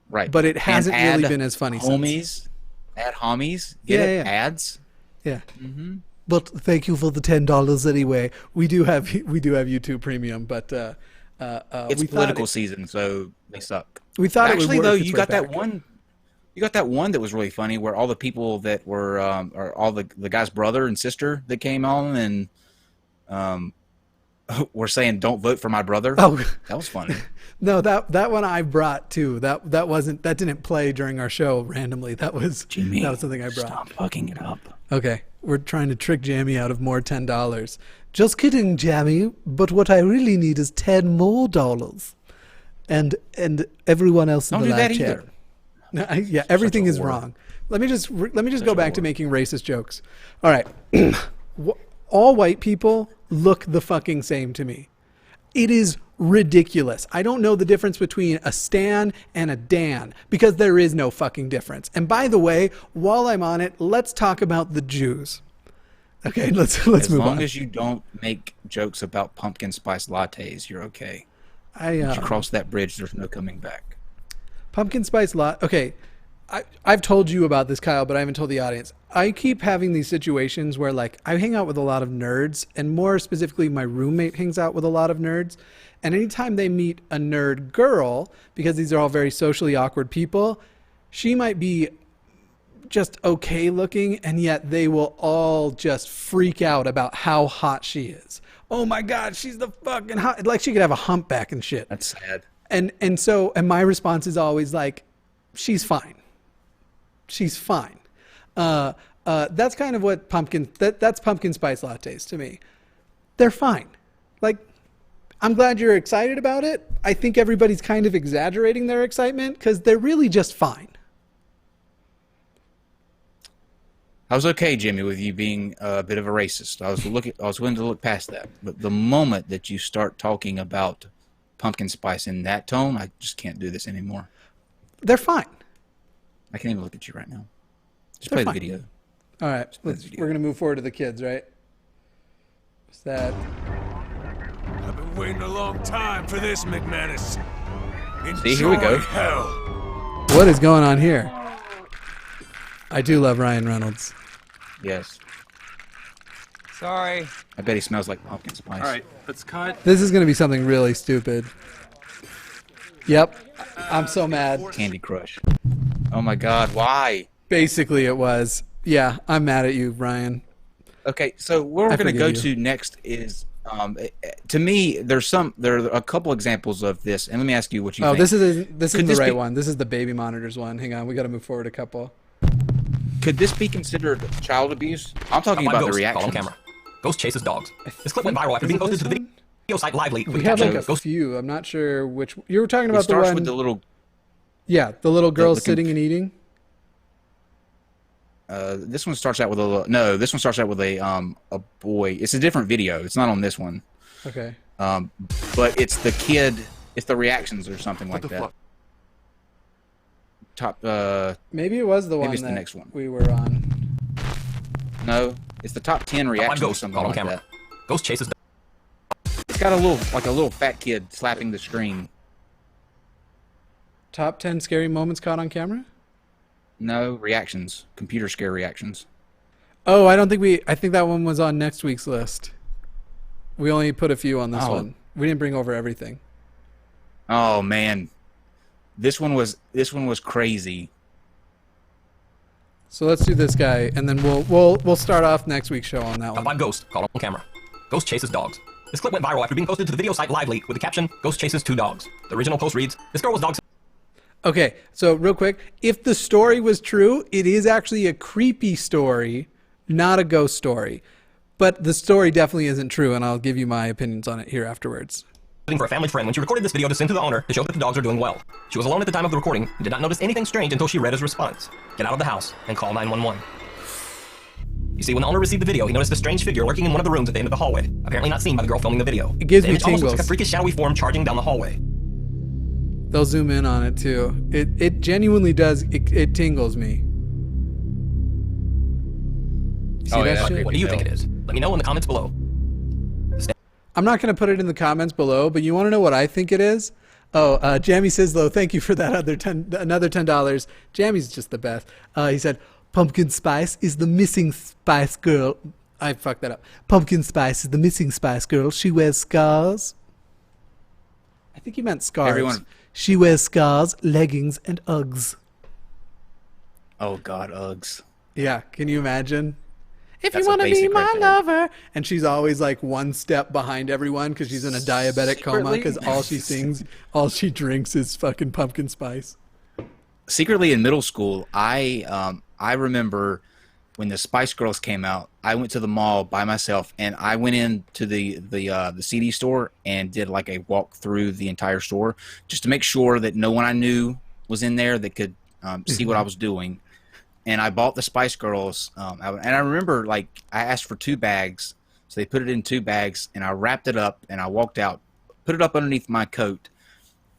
Right. But it hasn't really been as funny since. Add homies. Get it? Ads. Yeah. Mm-hmm. But thank you for the $10 anyway. We do have YouTube Premium, but it's political season, so they suck. We thought actually it would though work you got that one. You got that one that was really funny, where all the people that were, or all the guy's brother and sister that came on and were saying, "Don't vote for my brother." Oh, that was funny. No, that one I brought too. That didn't play during our show randomly. That was Jimmy, that was something I brought. Stop fucking it up. Okay, we're trying to trick Jammy out of more $10. Just kidding, Jammy. But what I really need is $10 more, and everyone else in the live chat. No, everything is wrong. Let me just go back to making racist jokes. All right, all white people look the fucking same to me. It is ridiculous. I don't know the difference between a Stan and a Dan, because there is no fucking difference. And by the way, while I'm on it, let's talk about the Jews. Okay, let's move on. As long as you don't make jokes about pumpkin spice lattes, you're okay. Once you cross that bridge, there's no coming back. Pumpkin spice latte. Okay, I've told you about this, Kyle, but I haven't told the audience. I keep having these situations where, like, I hang out with a lot of nerds, and more specifically, my roommate hangs out with a lot of nerds. And anytime they meet a nerd girl, because these are all very socially awkward people, she might be just okay looking, and yet they will all just freak out about how hot she is. Oh my God, she's the fucking hot. Like, she could have a humpback and shit. That's sad. And my response is always like, she's fine. She's fine. That's kind of what that's pumpkin spice lattes to me. They're fine. Like, I'm glad you're excited about it. I think everybody's kind of exaggerating their excitement because they're really just fine. I was okay, Jimmy, with you being a bit of a racist. I was willing to look past that. But the moment that you start talking about pumpkin spice in that tone, I just can't do this anymore. They're fine. I can't even look at you right now. Just play the video. All right, we're going to move forward to the kids, right? What's that? I've been waiting a long time for this, McManus. See, here we go. Hell. What is going on here? I do love Ryan Reynolds. Yes. Sorry. I bet he smells like pumpkin spice. All right, let's cut. This is going to be something really stupid. Yep. I'm so mad. Candy Crush. Oh my God, why? Basically it was. Yeah, I'm mad at you, Ryan. Okay, so where we're going to go to next is, to me, there are a couple examples of this, and let me ask you what you think. This is the right one. This is the baby monitors one. Hang on, we got to move forward a couple. Could this be considered child abuse? I'm talking about the reactions. On camera. Ghost chases dogs. This clip went viral after being posted to the video site Lively. We have like a few. I'm not sure which. You were talking about the one with the little. Yeah, the little girl sitting and eating. This one starts out with this one starts out with a boy. It's a different video. It's not on this one. Okay. But it's the kid. It's the reactions or something like that. Top. Maybe it was the one it's that the next one. we were on. No, it's the top 10 reactions or something like that. Ghost chases. It's got a little fat kid slapping the screen. Top 10 scary moments caught on camera? No, reactions. Computer scare reactions. Oh, I think that one was on next week's list. We only put a few on this one. We didn't bring over everything. Oh man. This one was crazy. So let's do this guy, and then we'll start off next week's show on that one. Top 5 ghost caught on camera. Ghost chases dogs. This clip went viral after being posted to the video site Lively with the caption, Ghost chases 2 dogs. The original post reads, this girl was dog. Okay, so real quick, if the story was true, it is actually a creepy story, not a ghost story. But the story definitely isn't true, and I'll give you my opinions on it here afterwards. For a family friend when she recorded this video to send to the owner to show that the dogs are doing well. She was alone at the time of the recording and did not notice anything strange until she read his response. Get out of the house and call 911. You see, when the owner received the video, he noticed a strange figure lurking in one of the rooms at the end of the hallway, apparently not seen by the girl filming the video. It gives the me image almost tingles. looks like a freakish shadowy form charging down the hallway. They'll zoom in on it too. It genuinely does. It tingles me. See that shit? What do you think it is? Let me know in the comments below. I'm not going to put it in the comments below, but you want to know what I think it is? Oh, Jammy says, though, thank you for that another $10. Jammy's just the best. He said, Pumpkin Spice is the missing Spice Girl. I fucked that up. Pumpkin Spice is the missing Spice Girl. She wears scars. I think he meant scarves. She wears scars, leggings, and Uggs. Oh, God, Uggs. Yeah, can you imagine? If That's you want to be my right there. lover. And she's always like one step behind everyone because she's in a diabetic coma because all she sings, all she drinks is fucking pumpkin spice. Secretly in middle school, I remember when the Spice Girls came out, I went to the mall by myself and I went into the CD store and did like a walk through the entire store just to make sure that no one I knew was in there that could see what I was doing. And I bought the Spice Girls, and I remember, like, I asked for 2 bags, so they put it in 2 bags, and I wrapped it up, and I walked out, put it up underneath my coat,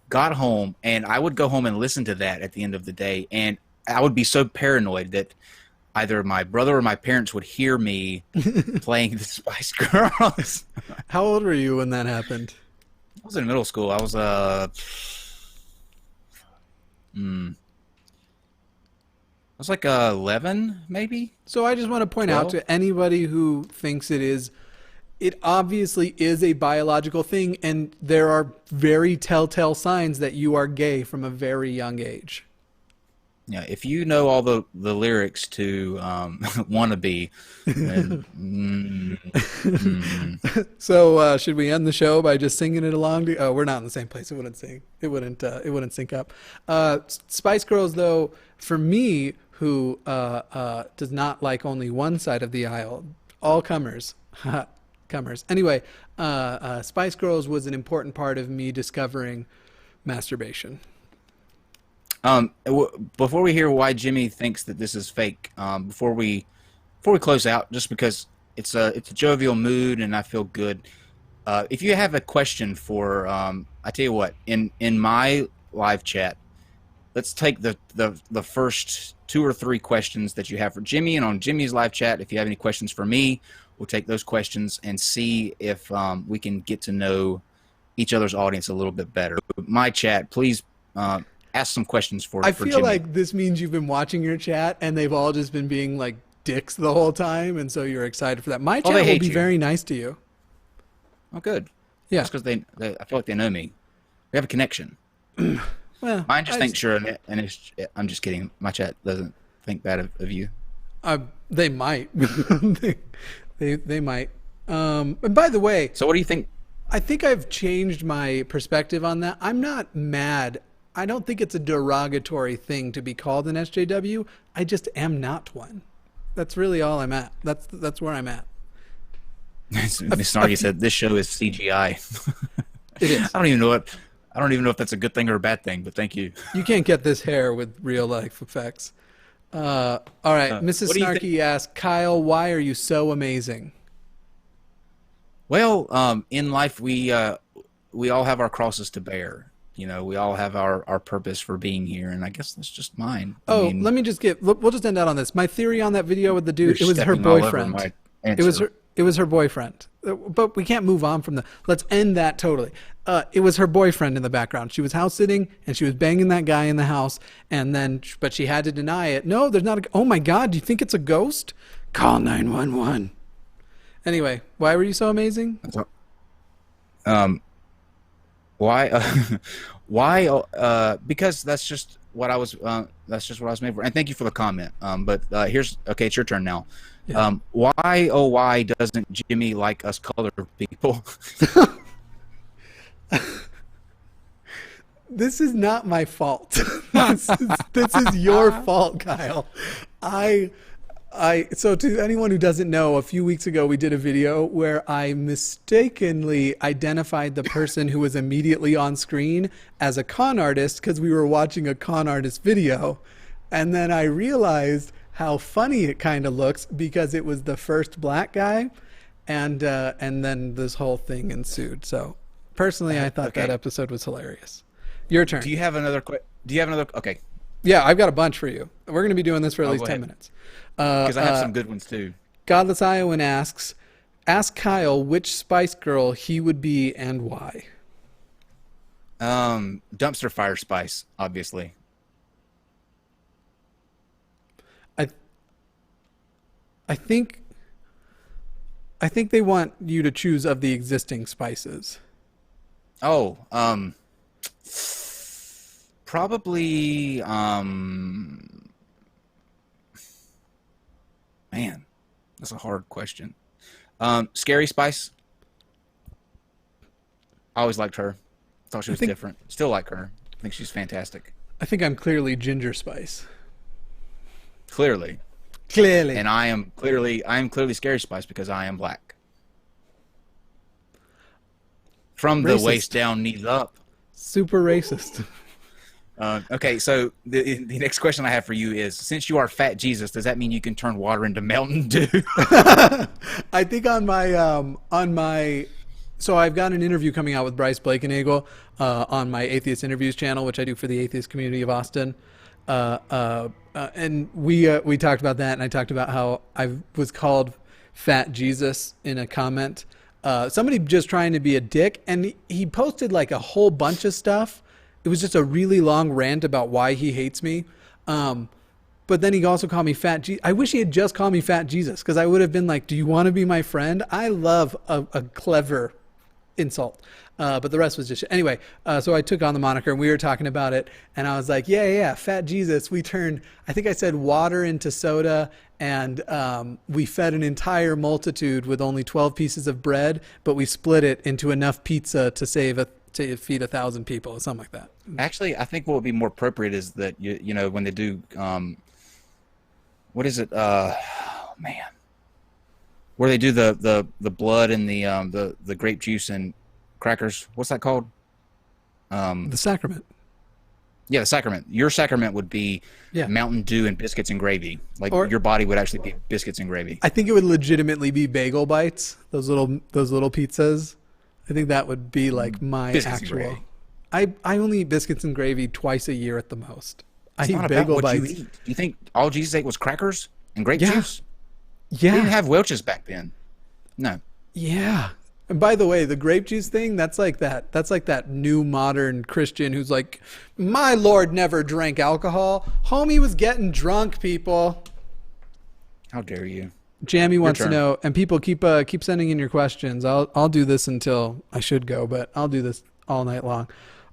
got home, and I would go home and listen to that at the end of the day, and I would be so paranoid that either my brother or my parents would hear me playing the Spice Girls. How old were you when that happened? I was in middle school. I was, I was like 11, maybe. So I just want to point 12? out to anybody who thinks it obviously is a biological thing, and there are very telltale signs that you are gay from a very young age. Yeah, if you know all the lyrics to "Wannabe," then, So should we end the show by just singing it along? Oh, we're not in the same place. It wouldn't sing. It wouldn't sync up. Spice Girls, though, for me, who does not like only one side of the aisle, all comers. Comers. Anyway, Spice Girls was an important part of me discovering masturbation. Before we hear why Jimmy thinks that this is fake, before we close out, just because it's a jovial mood and I feel good. If you have a question for, I tell you what, in my live chat, let's take the first 2 or 3 questions that you have for Jimmy, and on Jimmy's live chat, if you have any questions for me, we'll take those questions and see if we can get to know each other's audience a little bit better. My chat, please ask some questions for Jimmy. I feel like this means you've been watching your chat and they've all just been being like dicks the whole time, and so you're excited for that. My chat will be very nice to you. Oh, good. Yeah. Just because I feel like they know me. We have a connection. Well, mine just thinks sure, and I'm just kidding. My chat doesn't think bad of you. They might. they might. And by the way, so what do you think? I think I've changed my perspective on that. I'm not mad. I don't think it's a derogatory thing to be called an SJW. I just am not one. That's really all I'm at. That's where I'm at. Miss Snarky said this show is CGI. It is. I don't even know if that's a good thing or a bad thing, but thank you. You can't get this hair with real life effects. All right, Mrs. Snarky asks, Kyle, why are you so amazing? Well, in life we all have our crosses to bear. You know, we all have our purpose for being here, and I guess that's just mine. We'll just end out on this. My theory on that video with the dude, it was her boyfriend. It was her boyfriend. But we can't move on from that. Let's end that totally. It was her boyfriend in the background. She was house sitting and she was banging that guy in the house, but she had to deny it. No, there's not oh my God, do you think it's a ghost? Call 911. Anyway, why were you so amazing? Why? Why? Because that's just what I was made for. And thank you for the comment. But it's your turn now. Yeah. Why doesn't Jimmy like us colored people? This is not my fault. This is your fault, Kyle. So to anyone who doesn't know, a few weeks ago we did a video where I mistakenly identified the person who was immediately on screen as a con artist because we were watching a con artist video. And then I realized how funny it kind of looks because it was the first black guy. And then this whole thing ensued. So personally, I thought that episode was hilarious. Your turn. Do you have another? Okay. Yeah, I've got a bunch for you. We're going to be doing this for at least 10 minutes. Because I have some good ones too. Godless Iowan asks, ask Kyle which Spice Girl he would be and why. Dumpster fire Spice, obviously. I think they want you to choose of the existing spices. Oh, probably, man, that's a hard question. Scary Spice. I always liked her. Thought she was different. Still like her. I think she's fantastic. I think I'm clearly Ginger Spice. Clearly. And I am clearly Scary Spice because I am black. From the waist down, knees up. Super racist. Okay, so the next question I have for you is, since you are Fat Jesus, does that mean you can turn water into Mountain Dew? I think so I've got an interview coming out with Bryce Blakenagel on my Atheist Interviews channel, which I do for the atheist community of Austin. And we talked about that, and I talked about how I was called Fat Jesus in a comment. Somebody just trying to be a dick, and he posted like a whole bunch of stuff. It was just a really long rant about why he hates me. But then he also called me Fat Jesus. I wish he had just called me Fat Jesus, because I would have been like, do you want to be my friend? I love a clever insult. But the rest was just anyway. So I took on the moniker and we were talking about it, and I was like, yeah, Fat Jesus. We turned, I think I said, water into soda, and we fed an entire multitude with only 12 pieces of bread, but we split it into enough pizza to feed 1,000 people or something like that. Actually, I think what would be more appropriate is that you know when they do what is it? Man, where they do the blood and the grape juice and crackers. What's that called? The sacrament. Yeah, the sacrament. Your sacrament would be Mountain Dew and biscuits and gravy. Like your body would actually be biscuits and gravy. I think it would legitimately be bagel bites. Those little pizzas. I think that would be like my biscuits actual. I only eat biscuits and gravy twice a year at the most. I eat bagel bites. Do you think all Jesus ate was crackers and grape juice? Yeah. They didn't have Welch's back then. No. Yeah. And by the way, the grape juice thing, that's like that new modern Christian who's like, my Lord never drank alcohol. Homie was getting drunk, people. How dare you? Jamie wants to know, and people keep sending in your questions. I'll do this until I should go, but I'll do this all night long.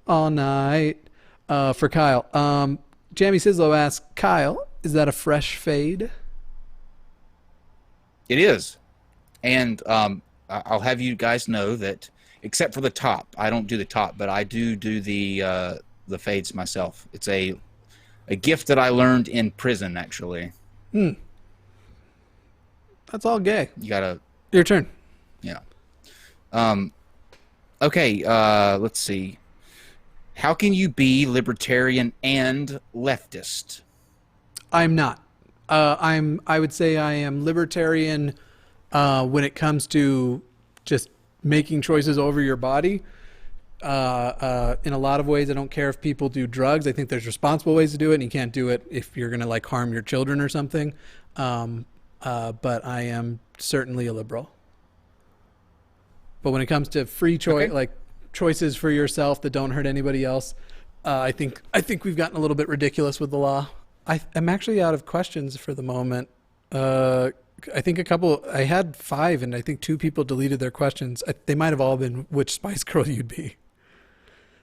All night. For Kyle. Jamie Sislow asks, Kyle, is that a fresh fade? It is. And I'll have you guys know that, except for the top, I don't do the top, but I do the the fades myself. It's a gift that I learned in prison, actually. That's all gay. You gotta. Your turn. Yeah. Okay. Let's see. How can you be libertarian and leftist? I'm not. I would say I am libertarian when it comes to just making choices over your body. In a lot of ways, I don't care if people do drugs. I think there's responsible ways to do it, and you can't do it if you're going to like harm your children or something. But I am certainly a liberal. But when it comes to free choice, like choices for yourself that don't hurt anybody else, I think we've gotten a little bit ridiculous with the law. I'm actually out of questions for the moment. I think I had 5, and I think 2 people deleted their questions. They might have all been which Spice Girl you'd be.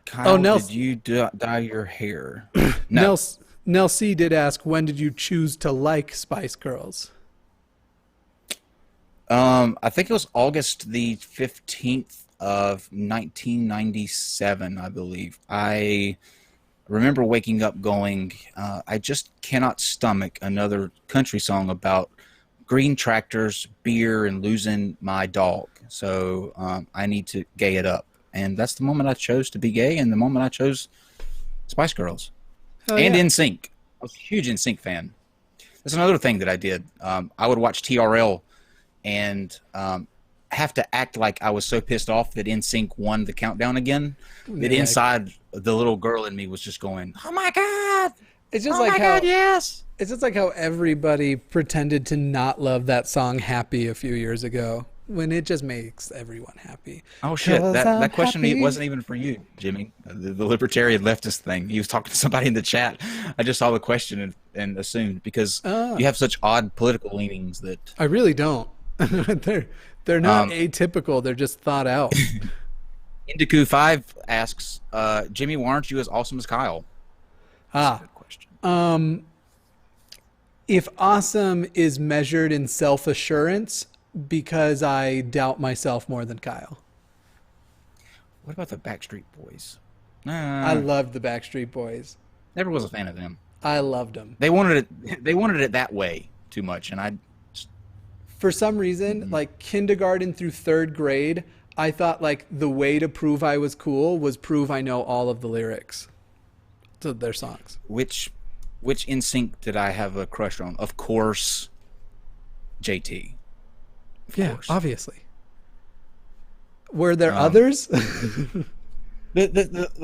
Kyle, did you dye your hair? No. Nell C did ask, when did you choose to like Spice Girls? I think it was August the 15th of 1997, I believe. I remember waking up going, I just cannot stomach another country song about green tractors, beer, and losing my dog. So I need to gay it up. And that's the moment I chose to be gay, and the moment I chose Spice Girls. And NSYNC. I was a huge NSYNC fan. That's another thing that I did. I would watch TRL and have to act like I was so pissed off that NSYNC won the countdown again, that inside the little girl in me was just going, oh my God! It's just yes! It's just like how everybody pretended to not love that song Happy a few years ago, when it just makes everyone happy. Oh shit, that question wasn't even for you, Jimmy. The libertarian leftist thing. He was talking to somebody in the chat. I just saw the question and assumed, because you have such odd political leanings that... I really don't. They're not atypical, they're just thought out. Indiku5 asks, Jimmy, why aren't you as awesome as Kyle? That's a good question. If awesome is measured in self-assurance, because I doubt myself more than Kyle. What about the Backstreet Boys? I loved the Backstreet Boys. Never was a fan of them. I loved them. They wanted it that way too much, and I... For some reason, like kindergarten through 3rd grade, I thought like the way to prove I was cool was prove I know all of the lyrics to their songs. Which NSYNC did I have a crush on? Of course, JT. Of course. Obviously. Were there others? The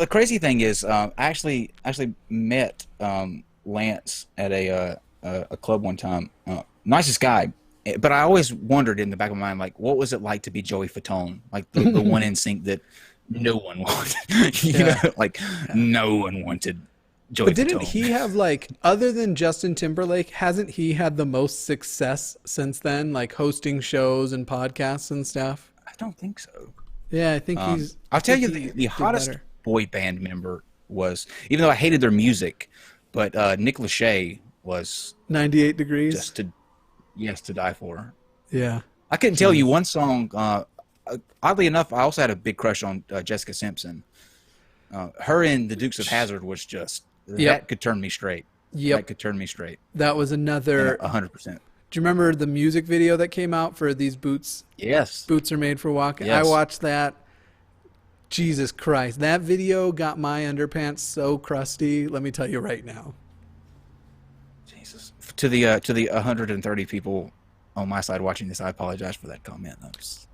crazy thing is, I actually met Lance at a club one time. Nicest guy. But I always wondered in the back of my mind, like, what was it like to be Joey Fatone? Like the one NSYNC that no one wanted. you know, like no one wanted Joey But didn't Fatone. he have, like, other than Justin Timberlake, hasn't he had the most success since then, like hosting shows and podcasts and stuff? I don't think so. Yeah, I think he's... I'll tell you, the hottest boy band member was, even though I hated their music, but Nick Lachey was... 98 Degrees? Just to die for. Yeah. I couldn't tell you one song. Oddly enough, I also had a big crush on Jessica Simpson. Her in the Dukes of Hazzard was just... That could turn me straight. That could turn me straight. That was another... 100%. Do you remember the music video that came out for These Boots? Yes. Boots Are Made for Walking. Yes. I watched that. Jesus Christ. That video got my underpants so crusty. Let me tell you right now. Jesus. To the 130 people on my side watching this, I apologize for that comment.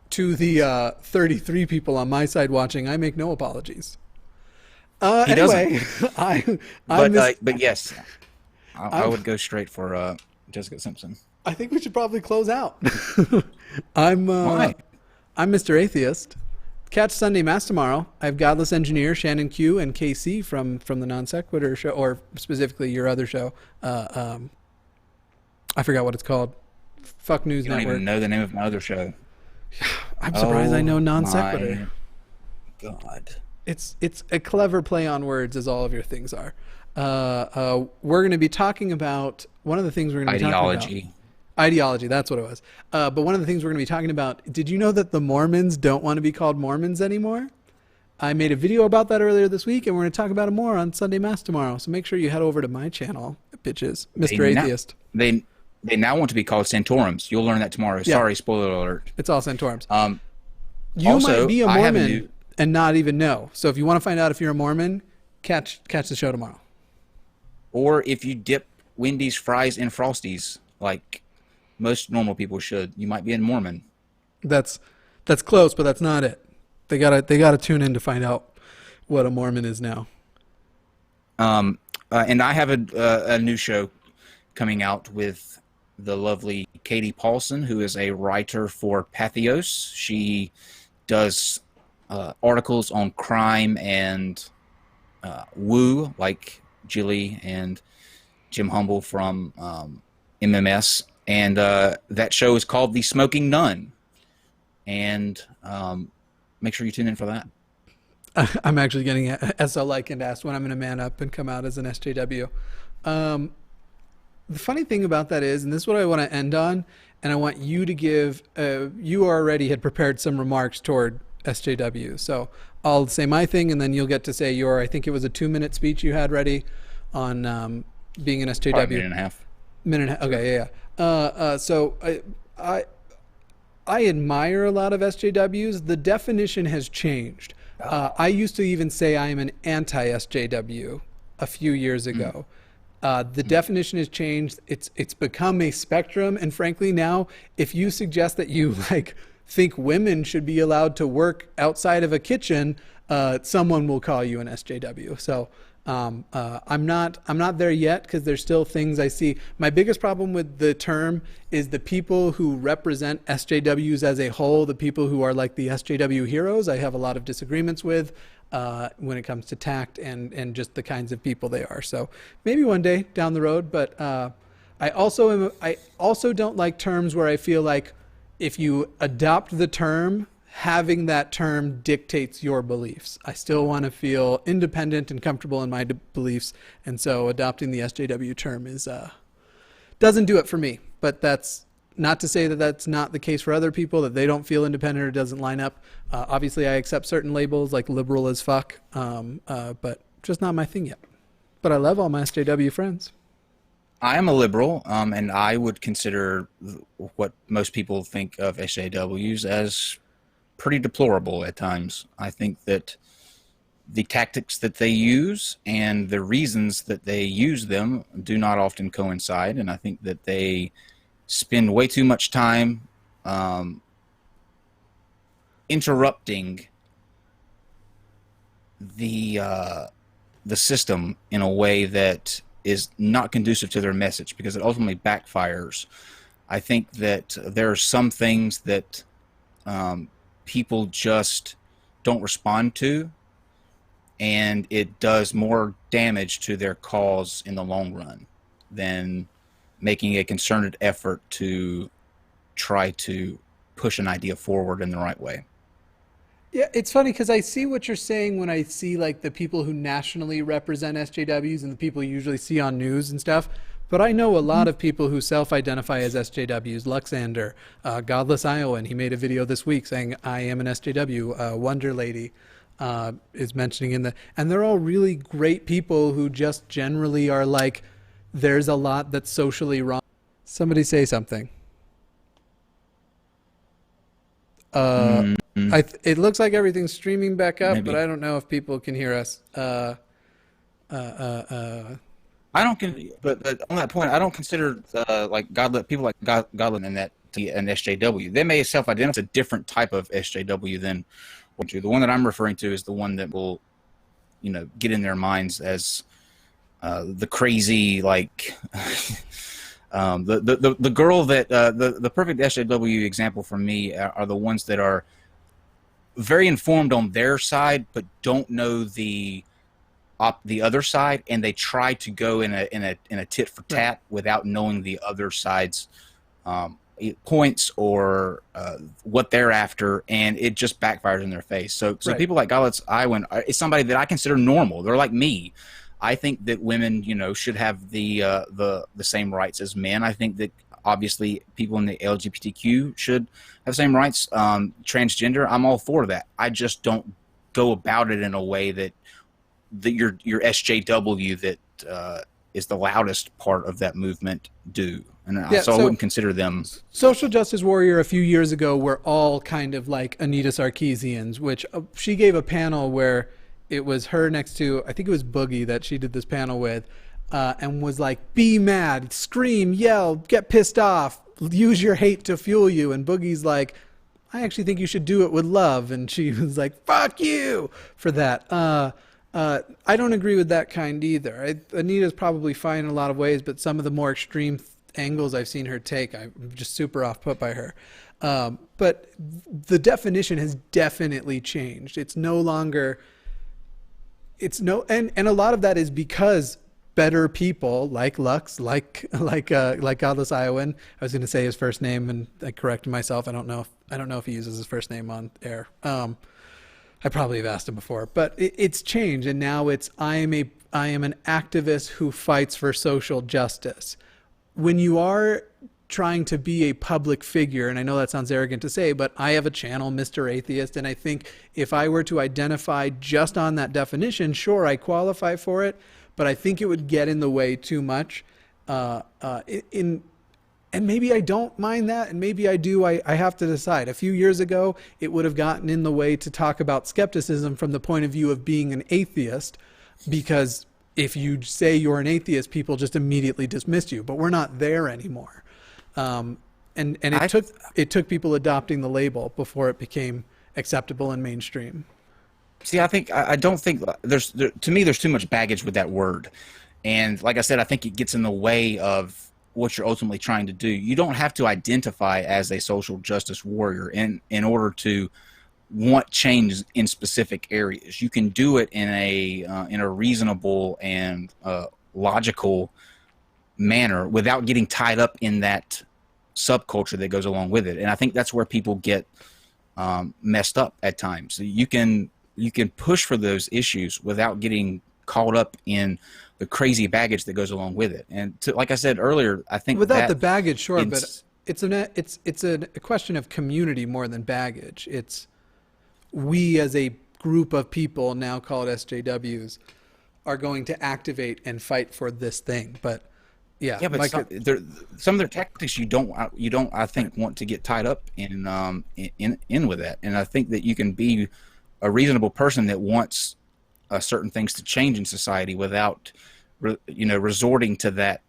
To the 33 people on my side watching, I make no apologies. He anyway, doesn't. But yes, I would go straight for Jessica Simpson. I think we should probably close out. I'm Mr. Atheist. Catch Sunday Mass tomorrow. I have Godless Engineer, Shannon Q, and KC from the NonSequitur show, or specifically your other show. I forgot what it's called. Fuck News Network. You don't even know the name of my other show. I'm surprised I know NonSequitur. God. It's a clever play on words, as all of your things are. We're going to be talking about one of the things we're going to be talking about. Ideology, that's what it was. But one of the things we're going to be talking about, did you know that the Mormons don't want to be called Mormons anymore? I made a video about that earlier this week, and we're going to talk about it more on Sunday Mass tomorrow. So make sure you head over to my channel, bitches, Mr. Atheist. They now want to be called Santorums. You'll learn that tomorrow. Yeah. Sorry, spoiler alert. It's all Santorums. You also, might be a I have a Mormon new- and not even know. So if you want to find out if you're a Mormon, catch the show tomorrow. Or if you dip Wendy's fries in Frosties, like most normal people should, you might be a Mormon. That's close, but that's not it. They gotta tune in to find out what a Mormon is now. And I have a new show coming out with the lovely Katie Paulson, who is a writer for Pathos. She does articles on crime and woo, like Jilly and Jim Humble from MMS. And that show is called The Smoking Nun. And make sure you tune in for that. I'm actually getting SL Lycan asked when I'm going to man up and come out as an SJW. The funny thing about that is, and this is what I want to end on, and I want you to give, you already had prepared some remarks toward SJW. So I'll say my thing, and then you'll get to say your, I think it was a 2-minute speech you had ready on being an SJW. Probably a minute and a half. Minute and a half. Okay, yeah. So I admire a lot of SJWs. The definition has changed. I used to even say I am an anti-SJW a few years ago. The definition has changed. It's become a spectrum. And frankly, now, if you suggest that you think women should be allowed to work outside of a kitchen, someone will call you an SJW. So I'm not there yet, because there's still things I see. My biggest problem with the term is the people who represent SJWs as a whole, the people who are like the SJW heroes, I have a lot of disagreements with when it comes to tact and just the kinds of people they are. So maybe one day down the road, but I also don't like terms where I feel like if you adopt the term, having that term dictates your beliefs. I still want to feel independent and comfortable in my beliefs, and so adopting the SJW term is doesn't do it for me. But that's not to say that that's not the case for other people, that they don't feel independent or doesn't line up. Obviously, I accept certain labels like liberal as fuck, but just not my thing yet. But I love all my SJW friends. I am a liberal, and I would consider what most people think of SJWs as pretty deplorable at times. I think that the tactics that they use and the reasons that they use them do not often coincide, and I think that they spend way too much time interrupting the system in a way that is not conducive to their message, because it ultimately backfires. I think that there are some things that people just don't respond to, and it does more damage to their cause in the long run than making a concerted effort to try to push an idea forward in the right way. Yeah, it's funny because I see what you're saying when I see like the people who nationally represent SJWs and the people you usually see on news and stuff. But I know a lot of people who self-identify as SJWs. Luxander, Godless Iowan, he made a video this week saying, I am an SJW. Wonder Lady is mentioning and they're all really great people who just generally are like, there's a lot that's socially wrong. Somebody say something. It looks like everything's streaming back up, Maybe. but I don't know if people can hear us. I don't, but on that point, I don't consider like people like Godlin and that an SJW. They may self-identify as a different type of SJW than what you. The one that I'm referring to is the one that will, get in their minds as the crazy, like the girl that the perfect SJW example for me are the ones that are very informed on their side, but don't know the other side, and they try to go in a tit for tat without knowing the other side's points or what they're after, and it just backfires in their face. So right. People like Godless Iowan is somebody that I consider normal. They're like me. I think that women, should have the same rights as men. I think that obviously people in the LGBTQ should have the same rights. Transgender, I'm all for that. I just don't go about it in a way that your SJW that is the loudest part of that movement do. And so I wouldn't consider them. Social Justice Warrior a few years ago were all kind of like Anita Sarkeesians, which she gave a panel where it was her next to, I think it was Boogie that she did this panel with, and was like, be mad, scream, yell, get pissed off, use your hate to fuel you. And Boogie's like, I actually think you should do it with love. And she was like, fuck you for that. I don't agree with that kind either. Anita's probably fine in a lot of ways, but some of the more extreme angles I've seen her take, I'm just super off put by her. But the definition has definitely changed. It's no longer, and a lot of that is because better people like Lux, like Godless Iowan. I was going to say his first name and I corrected myself. I don't know if he uses his first name on air. I probably have asked him before, but it's changed, and now it's I am an activist who fights for social justice. When you are trying to be a public figure, and I know that sounds arrogant to say, but I have a channel, Mr. Atheist, and I think if I were to identify just on that definition, sure, I qualify for it, but I think it would get in the way too much. And maybe I don't mind that, and maybe I do. I have to decide. A few years ago, it would have gotten in the way to talk about skepticism from the point of view of being an atheist, because if you say you're an atheist, people just immediately dismiss you. But we're not there anymore. And it took people adopting the label before it became acceptable and mainstream. See, I don't think to me there's too much baggage with that word, and like I said, I think it gets in the way of what you're ultimately trying to do. You don't have to identify as a social justice warrior in order to want change in specific areas. You can do it in a reasonable and logical manner without getting tied up in that subculture that goes along with it. And I think that's where people get messed up at times. So you can push for those issues without getting caught up in the crazy baggage that goes along with it. And like I said earlier, I think without the baggage, sure, but it's a question of community more than baggage. It's we as a group of people, now called SJWs, are going to activate and fight for this thing. But but some of their tactics you don't I think want to get tied up in with that. And I think that you can be a reasonable person that wants certain things to change in society without, resorting to that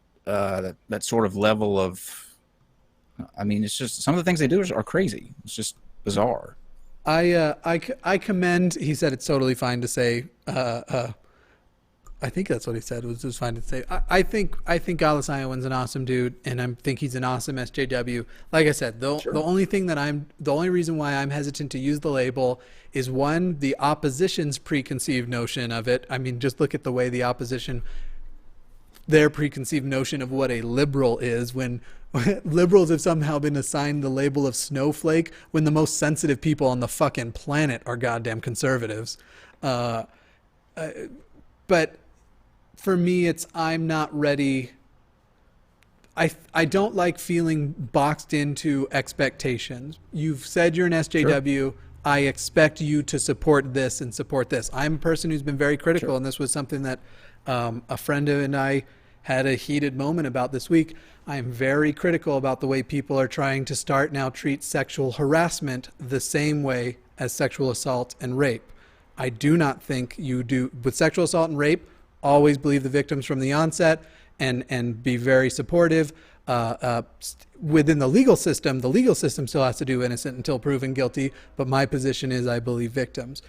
sort of level of. I mean, it's just some of the things they do are crazy. It's just bizarre. I commend. He said it's totally fine to say. I think that's what he said. It was fine to say. I think Godless Iowan's an awesome dude, and I think he's an awesome SJW. Like I said, the only reason why I'm hesitant to use the label is, one, the opposition's preconceived notion of it. I mean, just look at the way the opposition, their preconceived notion of what a liberal is, when liberals have somehow been assigned the label of snowflake when the most sensitive people on the fucking planet are goddamn conservatives. But for me, I'm not ready. I don't like feeling boxed into expectations. You've said you're an SJW. Sure. I expect you to support this and support this. I'm a person who's been very critical, sure. And this was something that a friend and I had a heated moment about this week. I am very critical about the way people are trying to now treat sexual harassment the same way as sexual assault and rape. I do not think you do with sexual assault and rape. Always believe the victims from the onset and be very supportive. Within the legal system still has to do innocent until proven guilty. But my position is I believe victims.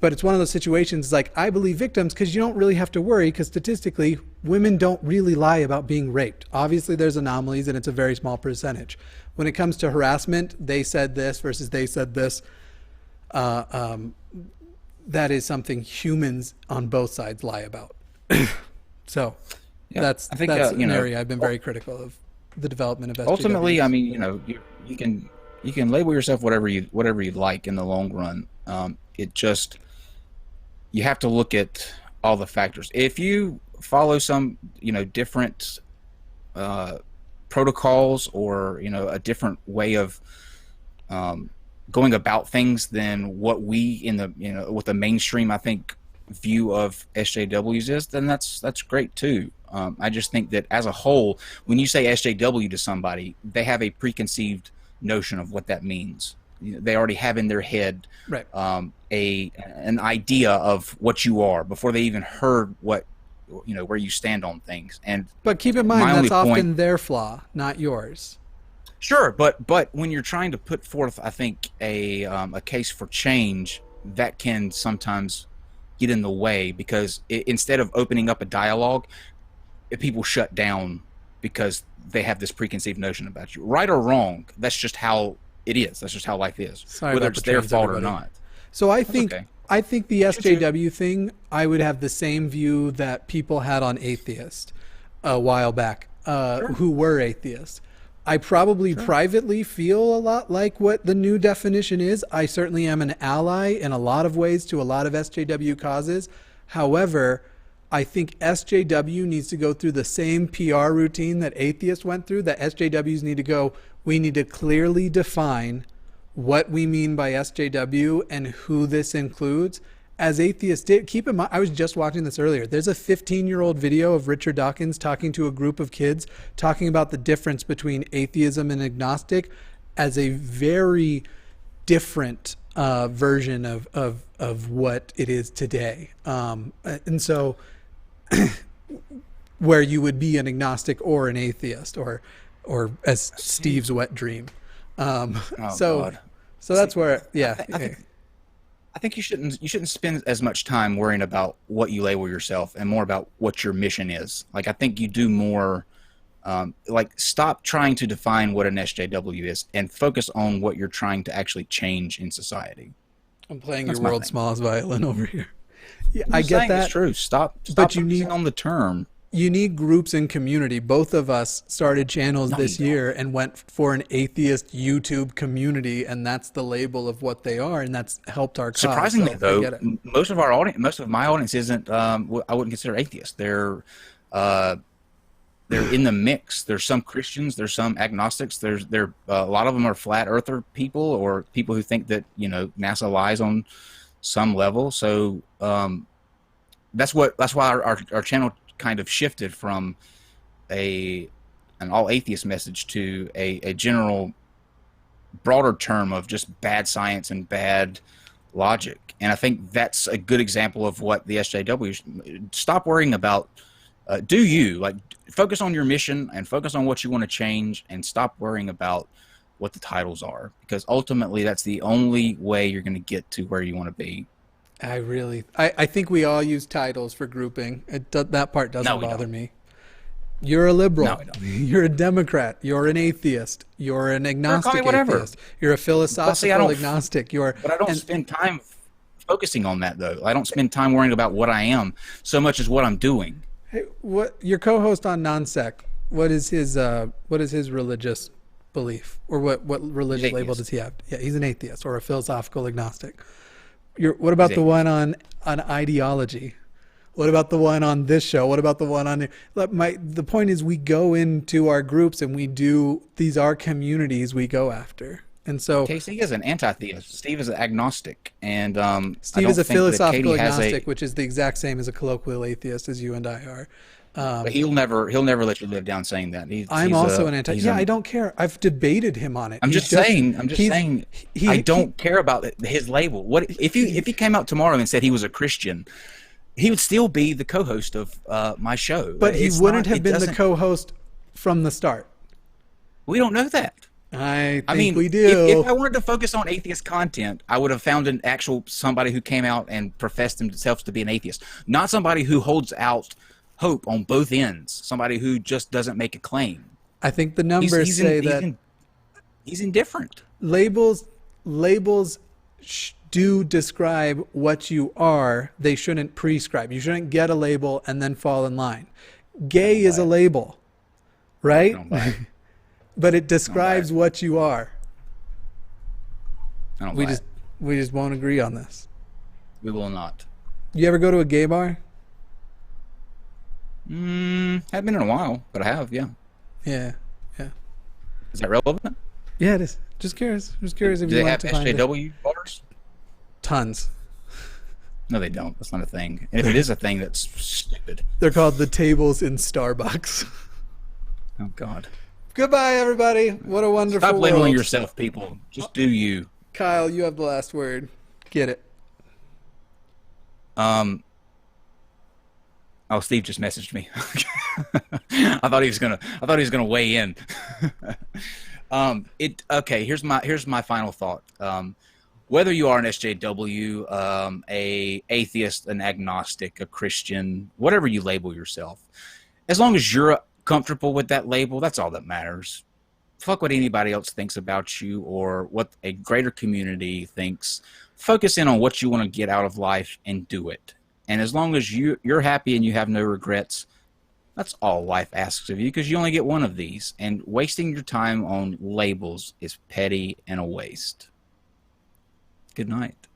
But it's one of those situations like I believe victims because you don't really have to worry because statistically women don't really lie about being raped. Obviously there's anomalies and it's a very small percentage. When it comes to harassment, they said this versus they said this. That is something humans on both sides lie about. So that's an area I've been very critical of the development of SJWs. Ultimately, I mean, you can label yourself whatever you like in the long run. It just, you have to look at all the factors. If you follow some, different protocols or, a different way of going about things than what we in the what the mainstream I think view of SJWs is, then that's great too. I just think that as a whole, when you say SJW to somebody, they have a preconceived notion of what that means. They already have in their head right. An idea of what you are before they even heard what where you stand on things. But keep in mind that's often their flaw, not yours. Sure, but when you're trying to put forth, I think a case for change, that can sometimes get in the way because instead of opening up a dialogue, people shut down because they have this preconceived notion about you. Right or wrong, that's just how it is. That's just how life is, whether it's their fault or not. So I think the SJW thing, I would have the same view that people had on atheist a while back, who were atheists. I probably privately feel a lot like what the new definition is. I certainly am an ally in a lot of ways to a lot of SJW causes. However, I think SJW needs to go through the same PR routine that atheists went through, that SJWs need to go. We need to clearly define what we mean by SJW and who this includes. As atheists did, keep in mind, I was just watching this earlier. There's a 15-year-old video of Richard Dawkins talking to a group of kids, talking about the difference between atheism and agnostic as a very different version of what it is today. And so where you would be an agnostic or an atheist or as Steve's wet dream. So that's where, I think you shouldn't spend as much time worrying about what you label yourself and more about what your mission is. Like, I think you do more, stop trying to define what an SJW is and focus on what you're trying to actually change in society. I'm playing your world's smallest violin over here. Yeah, I get that. It's true. Stop but you need on the term. You need groups and community. Both of us started channels this year and went for an atheist YouTube community, and that's the label of what they are, and that's helped our cause. Surprisingly, though, most of my audience isn't. I wouldn't consider atheists. They're in the mix. There's some Christians. There's some agnostics. There's a lot of them are flat earther people or people who think that NASA lies on some level. So that's why our channel kind of shifted from an all atheist message to a general broader term of just bad science and bad logic. And I think that's a good example of what the SJW stop worrying about. Focus on your mission and focus on what you want to change and stop worrying about what the titles are, because ultimately that's the only way you're going to get to where you want to be. I think we all use titles for grouping. That part doesn't bother me. You're a liberal. No, we don't. You're a Democrat. You're an atheist. You're an agnostic atheist. You're a philosophical agnostic. But I don't spend time focusing on that, though. I don't spend time worrying about what I am so much as what I'm doing. Hey, what your co-host on NonSec? What is his religious belief, or what religious label does he have? Yeah, he's an atheist or a philosophical agnostic. What about the one on ideology? What about the one on this show? What about the one on the point is we go into our groups and these are communities we go after. And so Casey is an anti-theist. Steve is an agnostic, and Steve is a philosophical agnostic, which is the exact same as a colloquial atheist as you and I are. But he'll never let you live down saying that. I'm also an anti. Yeah, I don't care. I've debated him on it. I'm just saying. I don't care about his label. What if he came out tomorrow and said he was a Christian? He would still be the co-host of my show. But he wouldn't have been the co-host from the start. We don't know that. I mean, we do. If I wanted to focus on atheist content, I would have found somebody who came out and professed himself to be an atheist, not somebody who holds out hope on both ends, somebody who just doesn't make a claim. I think the numbers say that he's indifferent. Labels do describe what you are. They shouldn't prescribe. You shouldn't get a label and then fall in line. Gay is a label, right? But it describes what you are. We just won't agree on this. We will not. You ever go to a gay bar? Haven't been in a while, but I have, yeah. Yeah. Is that relevant? Yeah, it is. Just curious. Just curious if Do you they want have to find it. SJW bars? Tons. No, they don't. That's not a thing. And if it is a thing, that's stupid. They're called the tables in Starbucks. Oh, God. Goodbye, everybody. What a wonderful Stop labeling world. yourself, people. Just do you. Kyle, you have the last word. Get it. Oh, Steve just messaged me. I thought he was gonna weigh in. Okay. Here's my final thought. Whether you are an SJW, a atheist, an agnostic, a Christian, whatever you label yourself, as long as you're comfortable with that label, that's all that matters. Fuck what anybody else thinks about you or what a greater community thinks. Focus in on what you want to get out of life and do it. And as long as you're happy and you have no regrets, that's all life asks of you, because you only get one of these. And wasting your time on labels is petty and a waste. Good night.